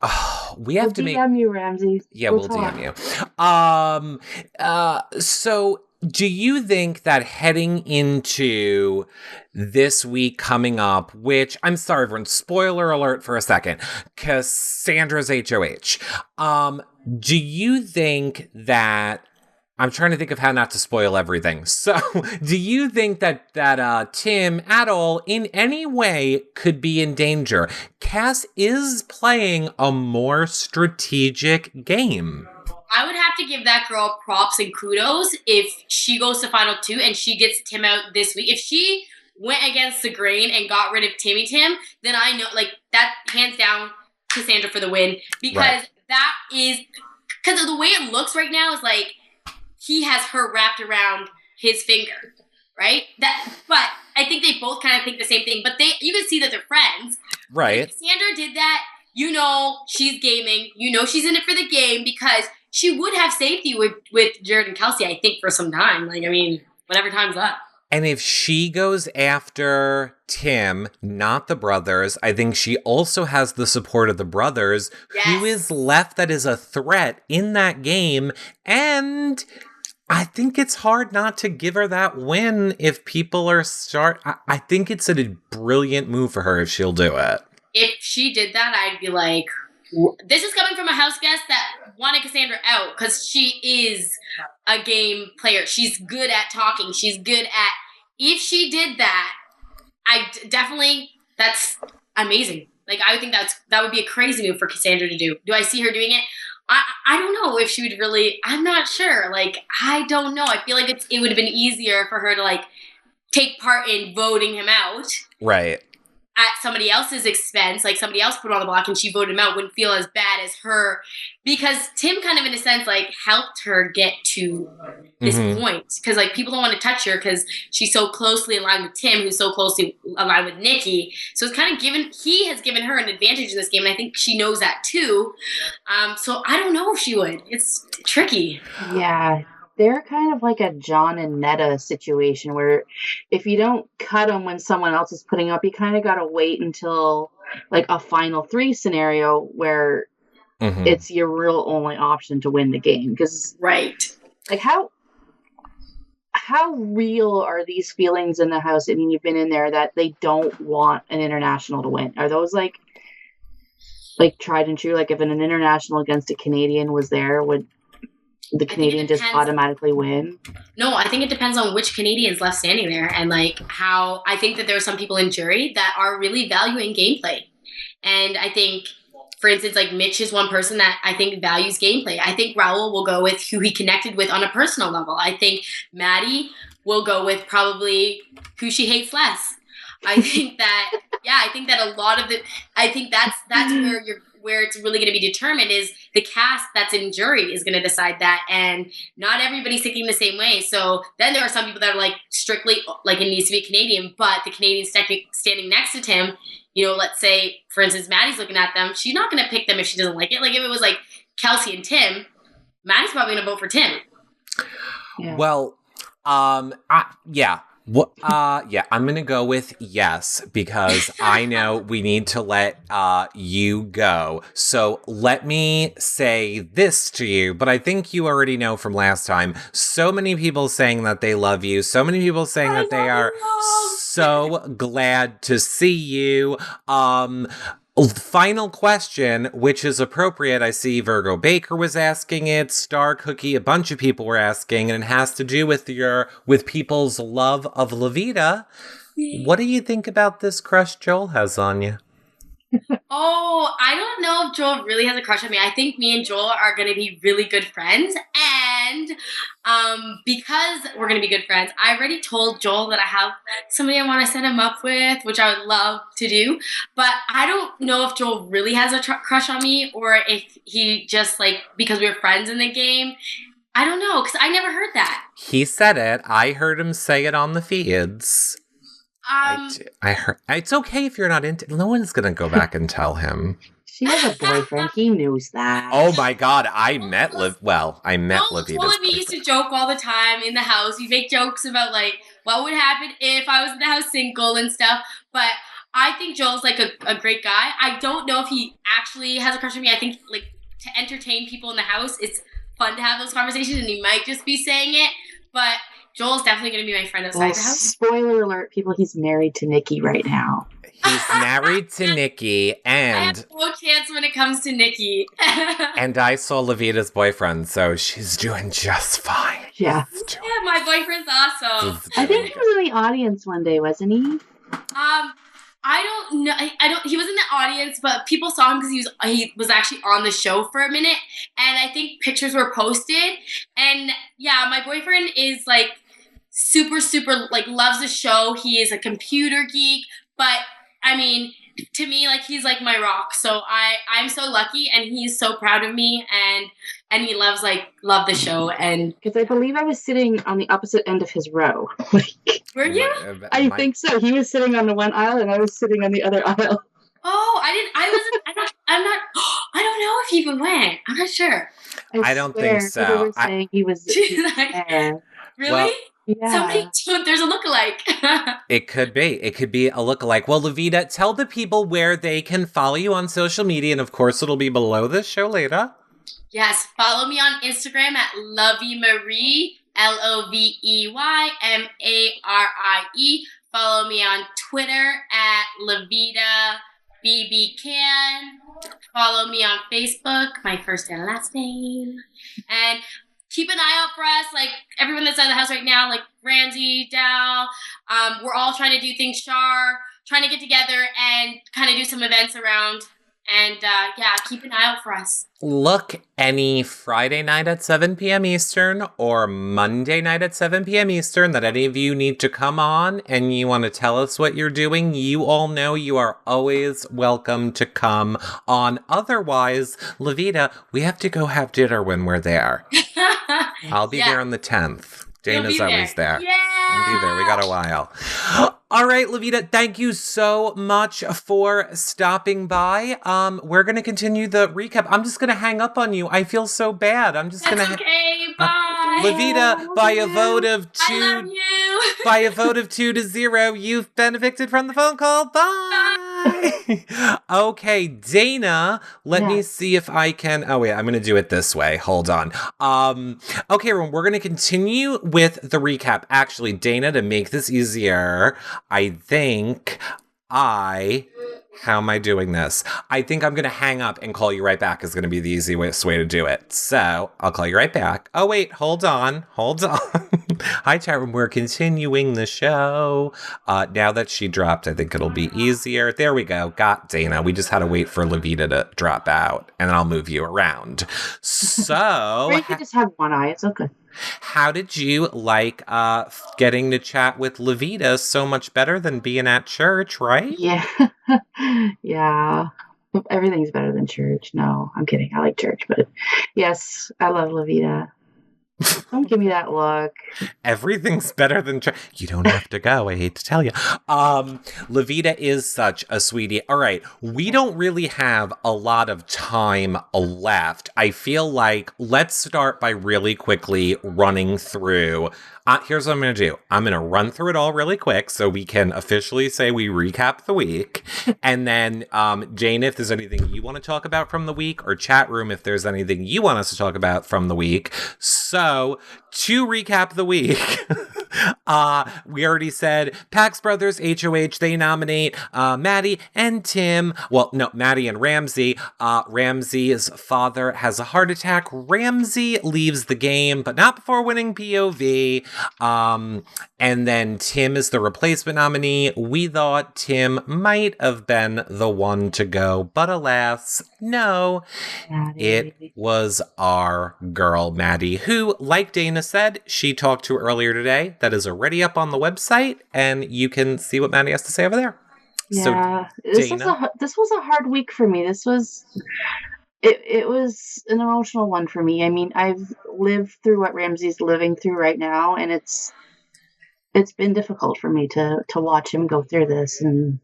Oh, we have to DM you, Ramsey. Yeah, we'll DM you. So do you think that heading into this week coming up, which, I'm sorry, everyone, spoiler alert for a second, Cassandra's HOH. Do you think that, I'm trying to think of how not to spoil everything. So, do you think that Tim at all in any way could be in danger? Cass is playing a more strategic game. I would have to give that girl props and kudos if she goes to Final 2 and she gets Tim out this week. If she went against the grain and got rid of Tim, then I know, like, that hands down Cassandra for the win. Because that is, because of the way it looks right now is like, he has her wrapped around his finger, right? But I think they both kind of think the same thing. But you can see that they're friends. Right. If Cassandra did that, she's gaming. She's in it for the game because she would have safety with Jared and Kelsey, I think, for some time. Like, I mean, whatever time's up. And if she goes after Tim, not the brothers, I think she also has the support of the brothers, who is left that is a threat in that game. And I think it's hard not to give her that win if people are I think it's a brilliant move for her if she'll do it. If she did that, I'd be like, this is coming from a house guest that wanted Cassandra out because she is a game player. She's good at talking. She's good at... If she did that, that's amazing. Like, I would think that would be a crazy move for Cassandra to do. Do I see her doing it? I don't know if she would really. I'm not sure. Like, I don't know. I feel like it would have been easier for her to like take part in voting him out. Right. At somebody else's expense, like somebody else put on the block and she voted him out, wouldn't feel as bad as her, because Tim kind of in a sense like helped her get to this point, because like people don't want to touch her because she's so closely aligned with Tim, who's so closely aligned with Nikki. So it's kind of he has given her an advantage in this game, and I think she knows that too. So I don't know if she would. It's tricky. Yeah. They're kind of like a John and Netta situation where if you don't cut them when someone else is putting up, you kind of got to wait until like a final 3 scenario where it's your real only option to win the game. Because like how real are these feelings in the house? I mean, you've been in there that they don't want an international to win. Are those like tried and true? Like if an international against a Canadian was there, would the Canadian just automatically win? No, I think it depends on which Canadian's left standing there, and like how I think that there are some people in jury that are really valuing gameplay. And I think, for instance, like Mitch is one person that I think values gameplay. I think Raul will go with who he connected with on a personal level. I think Maddie will go with probably who she hates less. I think that, I think that a lot of I think that's where it's really going to be determined, is the cast that's in jury is going to decide that, and not everybody's thinking the same way. So then there are some people that are like strictly like it needs to be a Canadian, but the Canadian standing next to Tim, you know, let's say for instance Maddie's looking at them, she's not going to pick them if she doesn't like it. Like if it was like Kelsey and Tim, Maddie's probably going to vote for Tim. Yeah. Well, yeah. Well, I'm gonna go with yes, because I know we need to let you go. So let me say this to you, but I think you already know from last time. So many people saying that they love you. So many people saying that they are so glad to see you. Final question, which is appropriate. I see Virgo Baker was asking it, Star Cookie, a bunch of people were asking, and it has to do with people's love of Loveita. What do you think about this crush Joel has on you? Oh, I don't know if Joel really has a crush on me. I think me and Joel are going to be really good friends. And because we're going to be good friends, I already told Joel that I have somebody I want to set him up with, which I would love to do. But I don't know if Joel really has a crush on me, or if he just, like, because we were friends in the game. I don't know, because I never heard that. He said it. I heard him say it on the feeds. I heard. It's okay if you're not into. No one's gonna go back and tell him. She has a boyfriend. He knows that. Oh my God! I met Loveita's boyfriend. Joel and me used to joke all the time in the house. We make jokes about like what would happen if I was in the house single and stuff. But I think Joel's like a great guy. I don't know if he actually has a crush on me. I think like to entertain people in the house, it's fun to have those conversations, and he might just be saying it, but. Joel's definitely going to be my friend outside the house. Spoiler alert, people, he's married to Nikki right now. He's married to Nikki, and... I have no chance when it comes to Nikki. And I saw Loveita's boyfriend, so she's doing just fine. Yeah. Yeah, my boyfriend's awesome. I think he was in the audience one day, wasn't he? I don't know. He was in the audience, but people saw him because he was actually on the show for a minute, and I think pictures were posted. And yeah, my boyfriend is like super like loves the show. He is a computer geek, but I mean, to me, like he's like my rock. So I'm so lucky, and he's so proud of me, and he love the show. And because I believe I was sitting on the opposite end of his row. Were you? I think so. He was sitting on the one aisle, and I was sitting on the other aisle. Oh, I'm not. I don't know if he even went. I'm not sure. I don't think so. People were saying he was there. Really? Well, yeah. There's a lookalike. It could be. It could be a lookalike. Well, Loveita, tell the people where they can follow you on social media, and of course, it'll be below this show later. Yes, follow me on Instagram at LoveyMarie, LoveyMarie. Follow me on Twitter at Loveita BBCan. Follow me on Facebook, my first and last name. And keep an eye out for us, like everyone that's out of the house right now, like Ramsey, Dow. We're all trying to do things, trying to get together and kind of do some events around And keep an eye out for us. Look, any Friday night at 7 p.m. Eastern or Monday night at 7 p.m. Eastern that any of you need to come on and you want to tell us what you're doing, you all know you are always welcome to come on. Otherwise, Loveita, we have to go have dinner when we're there. I'll be there on the 10th. Dana's always there. Yeah! I'll be there. We got a while. All right, Loveita, thank you so much for stopping by. We're going to continue the recap. I'm just going to hang up on you. I feel so bad. I'm just going to... okay, bye. Loveita, by a vote of 2... I love you. By a vote of 2-0, you've been evicted from the phone call. Bye! Okay, Dana, let me see if I can... Oh, wait, I'm going to do it this way. Hold on. Okay, everyone, we're going to continue with the recap. Actually, Dana, to make this easier, I think how am I doing this? I think I'm going to hang up and call you right back is going to be the easiest way to do it. So I'll call you right back. Oh, wait, hold on. Hi, chat room. We're continuing the show. Now that she dropped, I think it'll be easier. There we go. Got Dana. We just had to wait for Loveita to drop out, and then I'll move you around. So... Or you could just have one eye. It's okay. How did you like getting to chat with Loveita? So much better than being at church, right? Yeah. Yeah. Everything's better than church. No, I'm kidding. I like church, but yes, I love Loveita. Don't give me that look. Everything's better than church. You don't have to go. I hate to tell you. Loveita is such a sweetie. All right. We don't really have a lot of time left. I feel like let's start by really quickly running through. Here's what I'm going to do. I'm going to run through it all really quick so we can officially say we recap the week. And then, Jane, if there's anything you want to talk about from the week, or chat room, if there's anything you want us to talk about from the week. So, to recap the week, we already said Pax Brothers, HOH, they nominate Maddie and Tim. Well, no, Maddie and Ramsey. Ramsey's father has a heart attack. Ramsey leaves the game, but not before winning POV. And then Tim is the replacement nominee. We thought Tim might have been the one to go, but alas, no. Maddie. It was our girl, Maddie, who, like Dana said, she talked to earlier today. That is already up on the website, and you can see what Maddie has to say over there. Yeah, so, this was a hard week for me. This was... It was an emotional one for me. I mean, I've lived through what Ramsey's living through right now, and it's been difficult for me to watch him go through this. And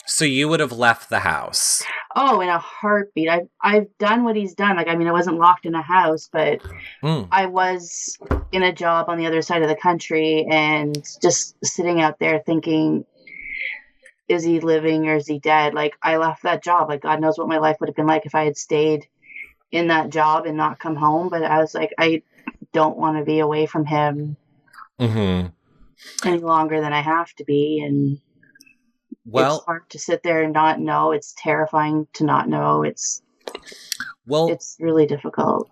so you would have left the house? Oh, in a heartbeat. I've done what he's done. Like, I mean, I wasn't locked in a house, but I was in a job on the other side of the country and just sitting out there thinking, is he living or is he dead? Like, I left that job. Like, God knows what my life would have been like if I had stayed in that job and not come home. But I was like, I don't want to be away from him any longer than I have to be. And it's hard to sit there and not know. It's terrifying to not know. It's really difficult.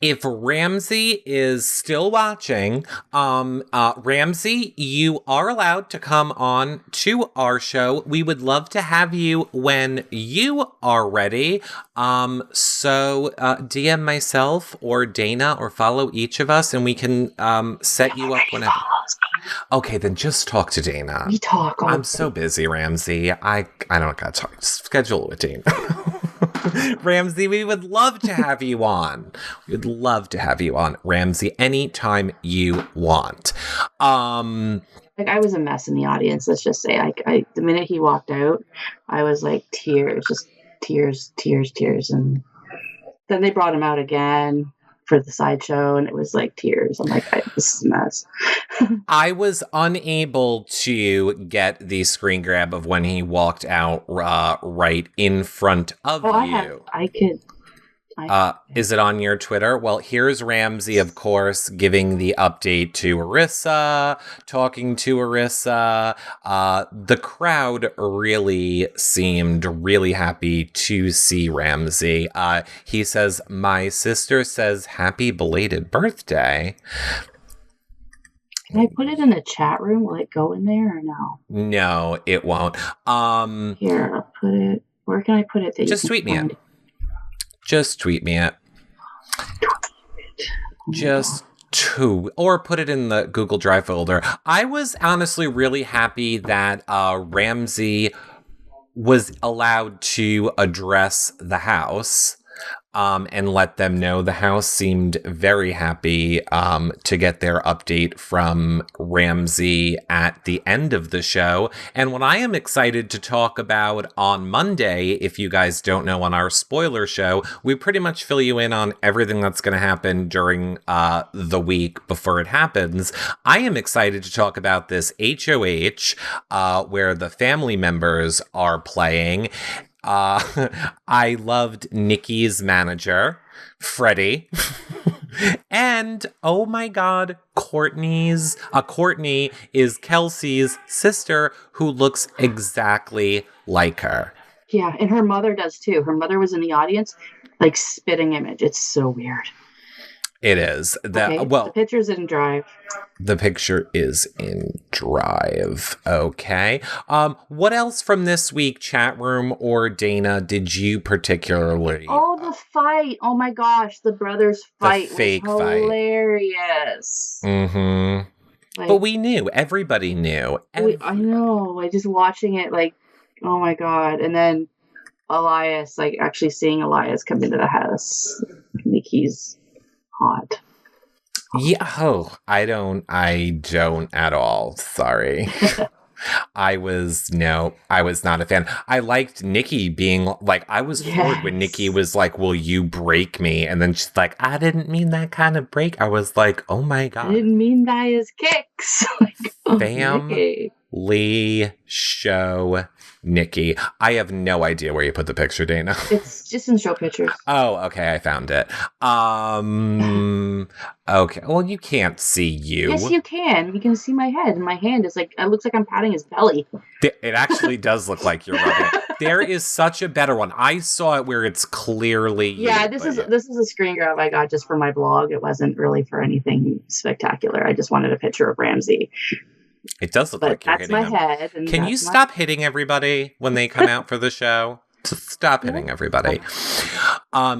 If Ramsey is still watching, Ramsey, you are allowed to come on to our show. We would love to have you when you are ready. So DM myself or Dana or follow each of us and we can set you up whenever. Okay, then just talk to Dana. We talk. I'm so busy, Ramsey. I don't got to talk. Schedule it with Dana. Ramsey, we would love to have you on. We would love to have you on, Ramsey, anytime you want. Like, I was a mess in the audience, let's just say. The minute he walked out, I was like tears, just tears. And then they brought him out again for the sideshow, and it was like tears. I'm like, this is a mess. I was unable to get the screen grab of when he walked out right in front of you. Is it on your Twitter? Well, here's Ramsey, of course, giving the update to Arissa, talking to Arissa. The crowd really seemed really happy to see Ramsey. He says, my sister says happy belated birthday. Can I put it in the chat room? Will it go in there or no? No, it won't. Here, I'll put it Where can I put it? Just tweet me it. Just tweet me it. Just two, or put it in the Google Drive folder. I was honestly really happy that Ramsey was allowed to address the house and let them know. The house seemed very happy to get their update from Ramsey at the end of the show. And what I am excited to talk about on Monday, if you guys don't know, on our spoiler show, we pretty much fill you in on everything that's going to happen during the week before it happens. I am excited to talk about this HOH where the family members are playing. I loved Nikki's manager, Freddie. And, oh my God, Courtney is Kelsey's sister, who looks exactly like her. Yeah, and her mother does too. Her mother was in the audience, like spitting image. It's so weird. It is. The picture's in Drive. The picture is in Drive. Okay. What else from this week, chat room or Dana, did you particularly? Oh, the fight. Oh my gosh, the brothers fight. The fake was hilarious. Fight. Mm-hmm. But we knew. Everybody knew. I know. Just watching it, like, oh my God. And then Elias, like actually seeing Elias come into the house. Like he's hot. Yeah. Oh, I don't at all. Sorry. I was not a fan. I liked Nikki being like, I was floored when Nikki was like, will you break me? And then she's like, I didn't mean that kind of break. I was like, oh my God. I didn't mean that as kicks. Family show Nikki. I have no idea where you put the picture, Dana. It's just in show pictures. Oh, okay, I found it. Okay. Well, you can't see you. Yes, you can. You can see my head, and my hand is like, it looks like I'm patting his belly. It actually does look like you're rubbing it. There is such a better one. I saw it where it's clearly this is a screen grab I got just for my blog. It wasn't really for anything spectacular. I just wanted a picture of Ramsey. It does look like you're hitting him. That's my head. Can you stop hitting everybody when they come out for the show? Just stop hitting everybody.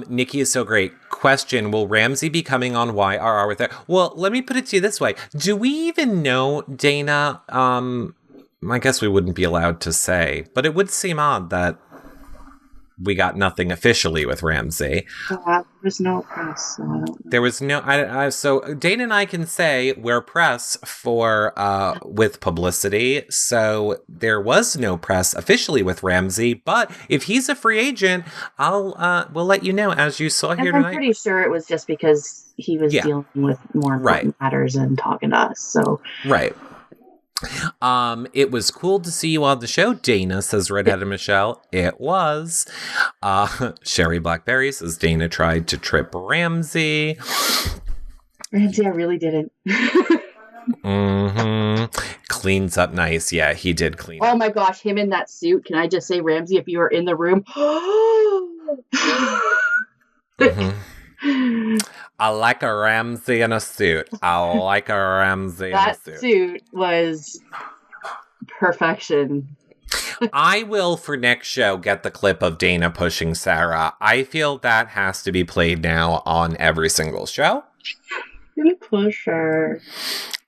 Nikki is so great. Question, will Ramsey be coming on YRR with her? Well, let me put it to you this way. Do we even know, Dana? I guess we wouldn't be allowed to say, but it would seem odd that we got nothing officially with Ramsey. There was no press. So I don't know. There was no. So Dana and I can say we're press for with publicity. So there was no press officially with Ramsey. But if he's a free agent, we'll let you know, as you saw here tonight. I'm pretty sure it was just because he was dealing with more important matters and talking to us. So right. It was cool to see you on the show, Dana, says Redheaded Michelle. It was. Sherry Blackberry says Dana tried to trip Ramsey. Ramsey, I really didn't. Mm-hmm. Cleans up nice. Yeah, he did clean up. Oh my gosh, him in that suit. Can I just say, Ramsey, if you were in the room. Mm-hmm. I like a Ramsey in a suit. That suit was perfection. I will, for next show, get the clip of Dana pushing Sarah. I feel that has to be played now on every single show. You push her.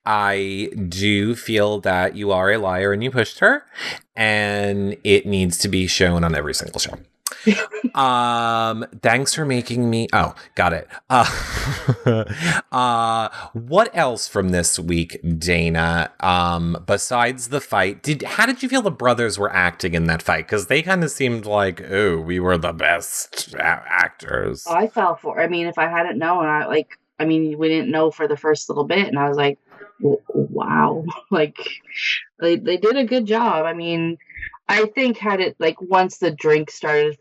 I do feel that you are a liar and you pushed her, and it needs to be shown on every single show. Thanks for making me. Oh, got it. What else from this week, Dana? Besides the fight, how did you feel the brothers were acting in that fight? Because they kind of seemed like, oh, we were the best actors. I fell for. I mean, if I hadn't known, we didn't know for the first little bit, and I was like, wow, like they did a good job. I mean. I think had it once the drink started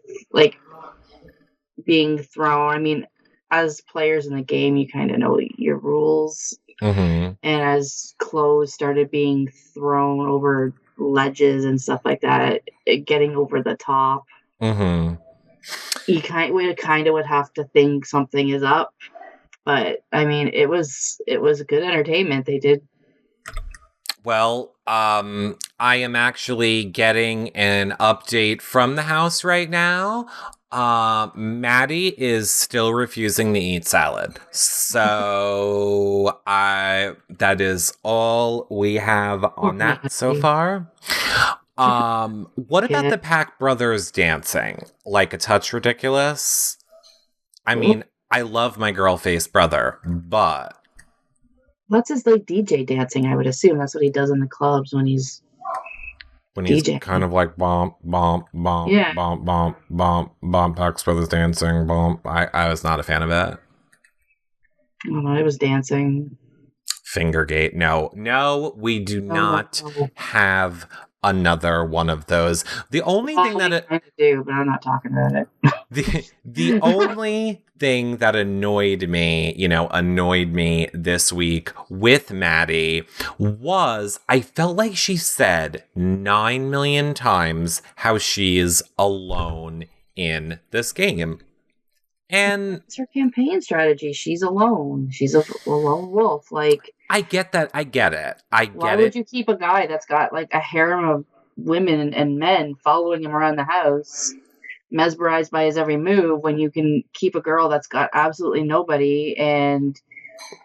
being thrown, I mean, as players in the game, you kind of know your rules. Mm-hmm. And as clothes started being thrown over ledges and stuff like that, getting over the top, mm-hmm. We kind of would have to think something is up. But I mean, it was good entertainment. They did. Well, I am actually getting an update from the house right now. Maddie is still refusing to eat salad. So that is all we have on that so far. What about the Pack brothers dancing? Like a touch ridiculous? I mean, I love my girl face brother, but that's his like DJ dancing, I would assume. That's what he does in the clubs when he's DJing. Kind of like bump, bump, bump, bump, bump, bump, bump, Pax Brothers dancing, bump. I was not a fan of it. Oh, I was dancing. Fingergate. No, we do not have another one of those. The only thing that I do, but I'm not talking about it. The only thing that annoyed me this week with Maddie was I felt like she said 9 million times how she's alone in this game. And it's her campaign strategy. She's alone. She's a lone wolf. Like, I get that. I get it. Why would you keep a guy that's got like a harem of women and men following him around the house, mesmerized by his every move, when you can keep a girl that's got absolutely nobody and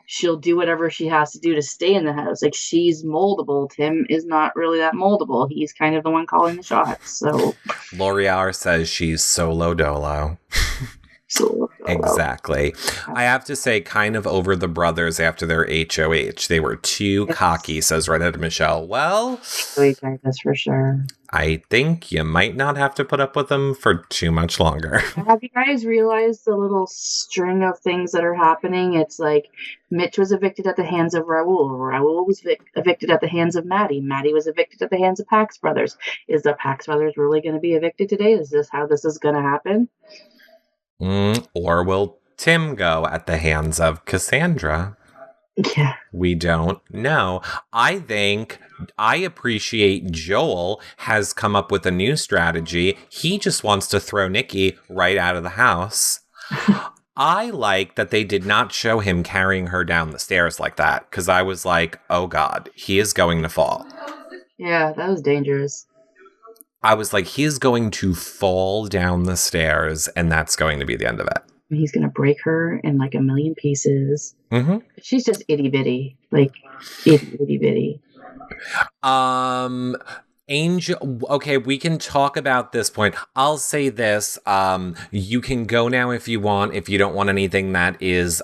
she'll do whatever she has to do to stay in the house? Like, she's moldable. Tim is not really that moldable. He's kind of the one calling the shots. So L'Oreal says she's solo dolo. Exactly. I have to say, kind of over the brothers after their HOH. They were too cocky, says Redhead Michelle. Well, that's for sure. I think you might not have to put up with them for too much longer. Have you guys realized the little string of things that are happening? It's like Mitch was evicted at the hands of Raul. Raul was evicted at the hands of Maddie. Maddie was evicted at the hands of Pax Brothers. Is the Pax Brothers really going to be evicted today? Is this how this is going to happen? Or will Tim go at the hands of Cassandra? Yeah. We don't know. I think I appreciate Joel has come up with a new strategy. He just wants to throw Nikki right out of the house. I like that they did not show him carrying her down the stairs like that, because I was like, oh God, he is going to fall. Yeah, that was dangerous. I was like, he is going to fall down the stairs, and that's going to be the end of it. He's going to break her in like a million pieces. Mm-hmm. She's just itty bitty. Like, itty bitty. Angel, okay, we can talk about this point. I'll say this, you can go now if you want, if you don't want anything that is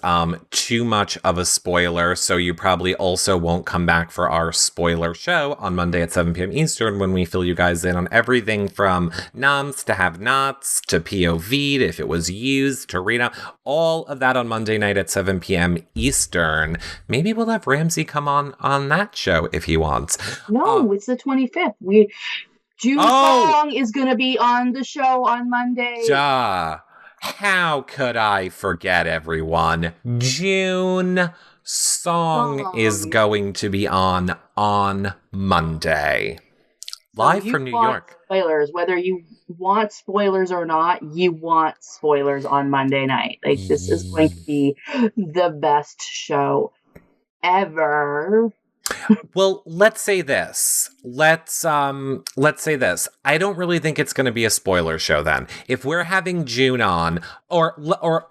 too much of a spoiler, so you probably also won't come back for our spoiler show on Monday at 7 p.m. Eastern, when we fill you guys in on everything from noms to have-nots to POV to if it was used to read out, all of that on Monday night at 7 p.m. Eastern. Maybe we'll have Ramsey come on that show if he wants. No, it's the 25th. June Song is going to be on the show on Monday. How could I forget, everyone? June Song is going to be on Monday. Live from New York. Spoilers, whether you want spoilers or not, you want spoilers on Monday night. Like, this is going to be the best show ever. Well, let's say this. Let's say this. I don't really think it's going to be a spoiler show then. If we're having June on, or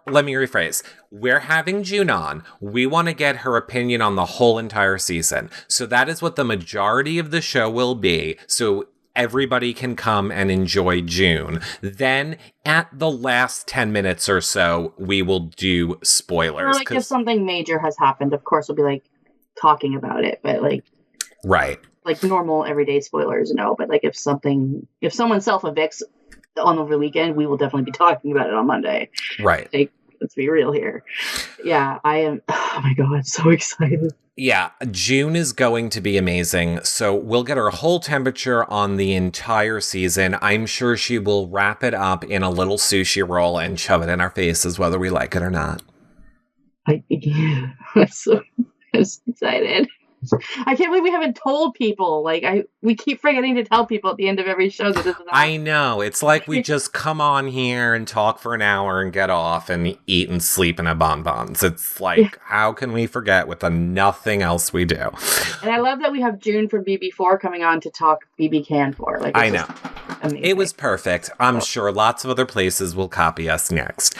let me rephrase. We're having June on. We want to get her opinion on the whole entire season. So that is what the majority of the show will be. So everybody can come and enjoy June. Then at the last 10 minutes or so, we will do spoilers. Like, if something major has happened, of course we'll be like talking about it, but like, right, like normal everyday spoilers, no. But like, if someone self-evicts on the weekend, we will definitely be talking about it on Monday. Right. Like, let's be real here. Yeah, I am. Oh my God, so excited. Yeah, June is going to be amazing. So we'll get her whole temperature on the entire season. I'm sure she will wrap it up in a little sushi roll and shove it in our faces, whether we like it or not. I'm so excited. I can't believe we haven't told people. Like, we keep forgetting to tell people at the end of every show that this is I know. It's like we just come on here and talk for an hour and get off and eat and sleep and have bonbons. It's like, how can we forget with the nothing else we do? And I love that we have June from BB4 coming on to talk BB Can 4. Like, I know. Amazing. It was perfect. I'm sure lots of other places will copy us next.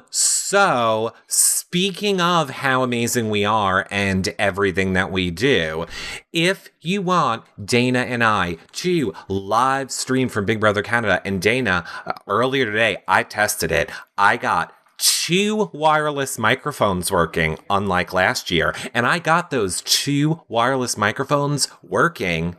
So speaking of how amazing we are and everything that we do, if you want Dana and I to live stream from Big Brother Canada, and Dana, earlier today, I tested it. I got 2 wireless microphones working, unlike last year. And I got those 2 wireless microphones working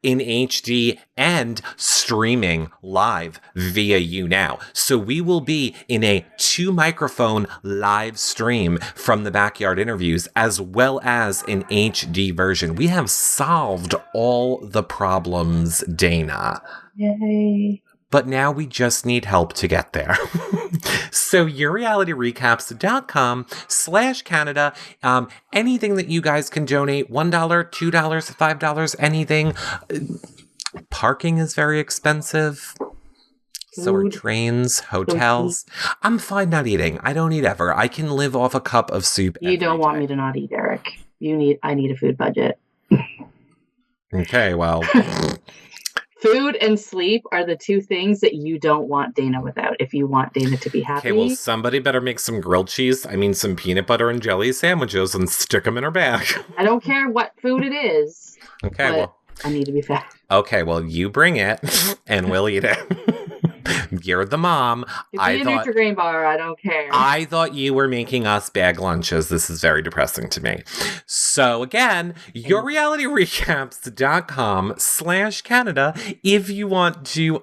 in HD and streaming live via YouNow. So we will be in a 2 microphone live stream from the backyard interviews, as well as an HD version. We have solved all the problems, Dana. Yay. But now we just need help to get there. So yourrealityrecaps.com/Canada. Anything that you guys can donate, $1, $2, $5, anything. Parking is very expensive. So are trains, hotels. I'm fine not eating. I don't eat ever. I can live off a cup of soup. You don't want me to not eat, Eric. I need a food budget. Okay, well... Food and sleep are the 2 things that you don't want Dana without if you want Dana to be happy. Okay, well, somebody better make some grilled cheese, some peanut butter and jelly sandwiches and stick them in her bag. I don't care what food it is. Okay, well. I need to be fat. Okay, well, you bring it and we'll eat it. You're the mom. Give me a Nutri-Grain bar. I don't care. I thought you were making us bag lunches. This is very depressing to me. So again, yourrealityrecaps.com/Canada if you want to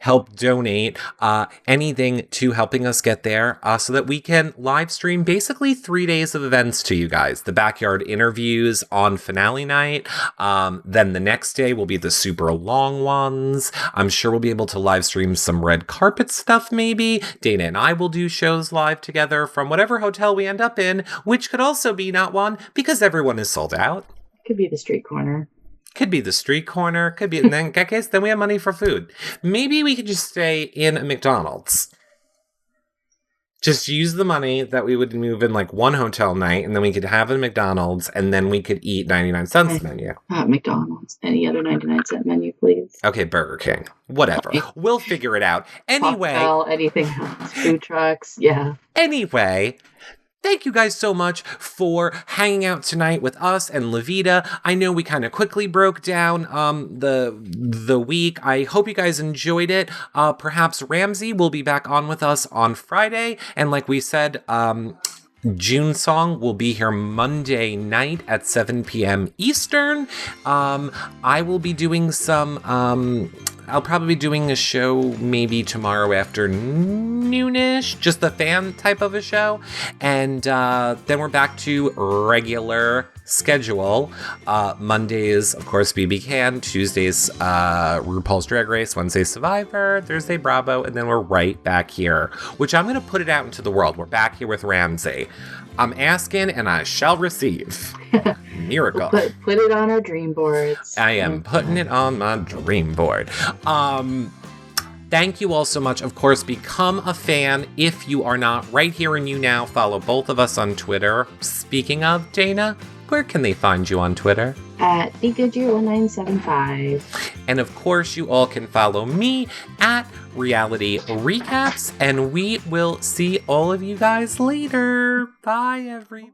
help donate anything to helping us get there so that we can live stream basically 3 days of events to you guys. The backyard interviews on finale night. Then the next day will be the super long ones. I'm sure we'll be able to live stream some red carpet stuff maybe. Dana and I will do shows live together from whatever hotel we end up in, which could also be not one because everyone is sold out. Could be the street corner. Could be the street corner. Could be, in that case, then we have money for food. Maybe we could just stay in a McDonald's. Just use the money that we would move in like one hotel night, and then we could have a McDonald's, and then we could eat 99 cents menu. Not McDonald's. Any other 99-cent menu, please. Okay, Burger King. Whatever. We'll figure it out. Anyway. Hotel, anything else. Food trucks. Yeah. Anyway. Thank you guys so much for hanging out tonight with us and Loveita. I know we kind of quickly broke down the week. I hope you guys enjoyed it. Perhaps Ramsey will be back on with us on Friday. And like we said, June Song will be here Monday night at 7 p.m. Eastern. I will be doing I'll probably be doing a show maybe tomorrow afternoonish, just the fan type of a show. And then we're back to regular schedule. Mondays, of course, BB Can. Tuesdays, RuPaul's Drag Race. Wednesday, Survivor. Thursday, Bravo. And then we're right back here, which I'm going to put it out into the world. We're back here with Ramsey. I'm asking and I shall receive. Miracle. Put it on our dream boards. I am putting it on my dream board. Thank you all so much. Of course, become a fan if you are not right here in YouNow. Follow both of us on Twitter. Speaking of, Dana, where can they find you on Twitter? At TheGoodyear1975. And of course, you all can follow me at Reality Recaps. And we will see all of you guys later. Bye, everyone.